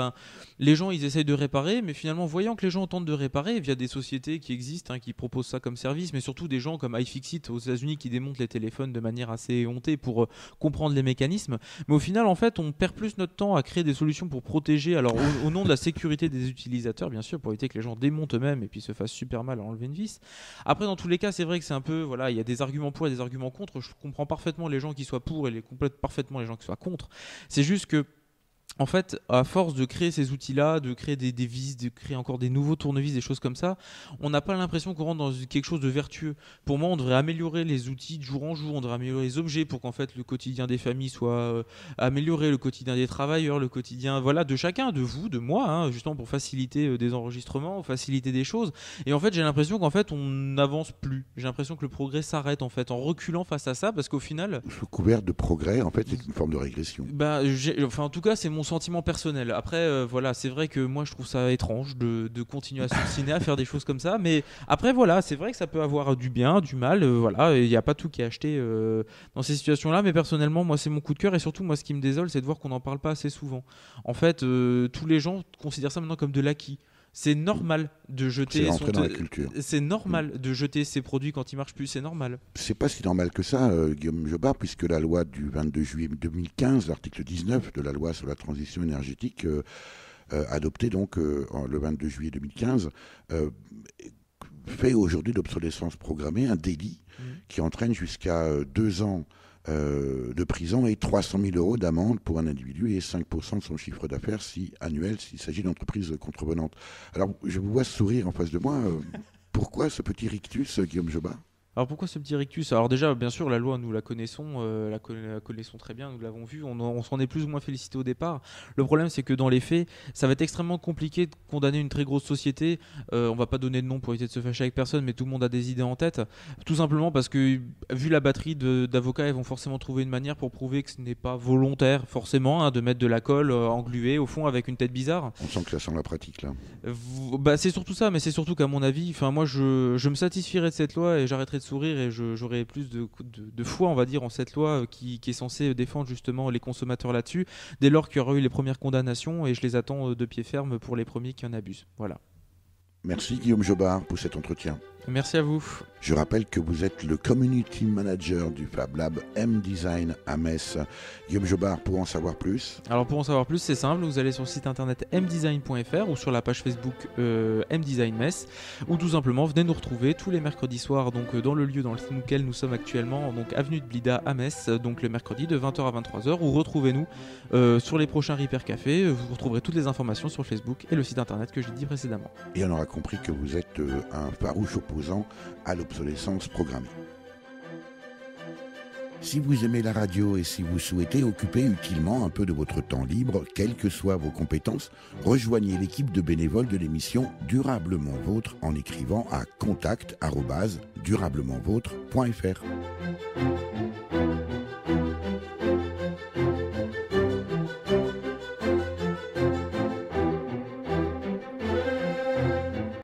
les gens, ils essayent de réparer. Mais finalement, voyant que les gens tentent de réparer via des sociétés qui existent, qui proposent ça comme service, mais surtout des gens comme iFixit aux États-Unis qui démontent les téléphones de manière assez éhontée pour comprendre les mécanismes. Mais au final, en fait, on perd plus notre temps à créer des solutions pour protéger, alors au nom de la sécurité des utilisateurs, bien sûr, pour éviter que les gens démontent eux-mêmes et puis se fassent super mal à enlever une vis. Après, dans tous les cas, c'est vrai que c'est un peu, voilà, il y a des arguments pour et des arguments contre. Je comprends parfaitement les gens qui soient pour et parfaitement les gens qui soient contre. C'est juste que en fait, à force de créer ces outils-là, de créer des vis, de créer encore des nouveaux tournevis, des choses comme ça, on n'a pas l'impression qu'on rentre dans quelque chose de vertueux. Pour moi, on devrait améliorer les outils de jour en jour, on devrait améliorer les objets pour qu'en fait le quotidien des familles soit amélioré, le quotidien des travailleurs, le quotidien de chacun, de vous, de moi, justement pour faciliter des enregistrements, faciliter des choses. Et en fait, j'ai l'impression qu'en fait, on n'avance plus. J'ai l'impression que le progrès s'arrête en fait en reculant face à ça, parce qu'au final, sous couvert de progrès, en fait, c'est une forme de régression. En tout cas, c'est mon sentiment personnel. Après, voilà, c'est vrai que moi je trouve ça étrange de continuer à s'obstiner à faire des choses comme ça. Mais après, voilà, c'est vrai que ça peut avoir du bien, du mal. Voilà, il n'y a pas tout qui est acheté dans ces situations-là. Mais personnellement, moi, c'est mon coup de cœur. Et surtout, moi, ce qui me désole, c'est de voir qu'on n'en parle pas assez souvent. En fait, tous les gens considèrent ça maintenant comme de l'acquis. C'est normal de jeter dans la culture. C'est normal de jeter ses produits quand ils marchent plus, c'est normal. C'est pas si normal que ça, Guillaume Jobard, puisque la loi du 22 juillet 2015, l'article 19 de la loi sur la transition énergétique, adoptée donc le 22 juillet 2015, fait aujourd'hui d'obsolescence programmée un délit qui entraîne jusqu'à 2 ans de prison et 300 000 euros d'amende pour un individu et 5% de son chiffre d'affaires annuel s'il s'agit d'entreprises contrevenantes. Alors, je vous vois sourire en face de moi. Pourquoi ce petit rictus, Guillaume Jobard ? Alors pourquoi ce petit rictus ? Alors déjà, bien sûr, la loi, nous la connaissons, la connaissons très bien, nous l'avons vu, on s'en est plus ou moins félicité au départ. Le problème, c'est que dans les faits, ça va être extrêmement compliqué de condamner une très grosse société. On va pas donner de nom pour éviter de se fâcher avec personne, mais tout le monde a des idées en tête. Tout simplement parce que, vu la batterie d'avocats, ils vont forcément trouver une manière pour prouver que ce n'est pas volontaire, forcément, de mettre de la colle engluée, au fond, avec une tête bizarre. On sent que ça sent la pratique, là. C'est surtout ça, mais c'est surtout qu'à mon avis, moi, je me satisfierais de cette loi et j'arrêterais de sourire et j'aurais plus de foi, on va dire, en cette loi qui est censée défendre justement les consommateurs là-dessus, dès lors qu'il y aura eu les premières condamnations, et je les attends de pied ferme pour les premiers qui en abusent. Voilà. Merci Guillaume Jobard pour cet entretien. Merci à vous. Je rappelle que vous êtes le Community Manager du Fab Lab M-Design à Metz. Guillaume Jobard, pour en savoir plus ? Alors pour en savoir plus, c'est simple, vous allez sur le site internet mdesign.fr ou sur la page Facebook M-Design Metz, ou tout simplement venez nous retrouver tous les mercredis soirs donc, dans le lieu dans lequel nous sommes actuellement, donc avenue de Blida à Metz, donc le mercredi de 20h à 23h, ou retrouvez-nous sur les prochains Repair Café. Vous retrouverez toutes les informations sur Facebook et le site internet que j'ai dit précédemment. Et on aura compris que vous êtes un farouche opposant à l'obsolescence programmée. Si vous aimez la radio et si vous souhaitez occuper utilement un peu de votre temps libre, quelles que soient vos compétences, rejoignez l'équipe de bénévoles de l'émission Durablement Vôtre en écrivant à contact@durablementvôtre.fr.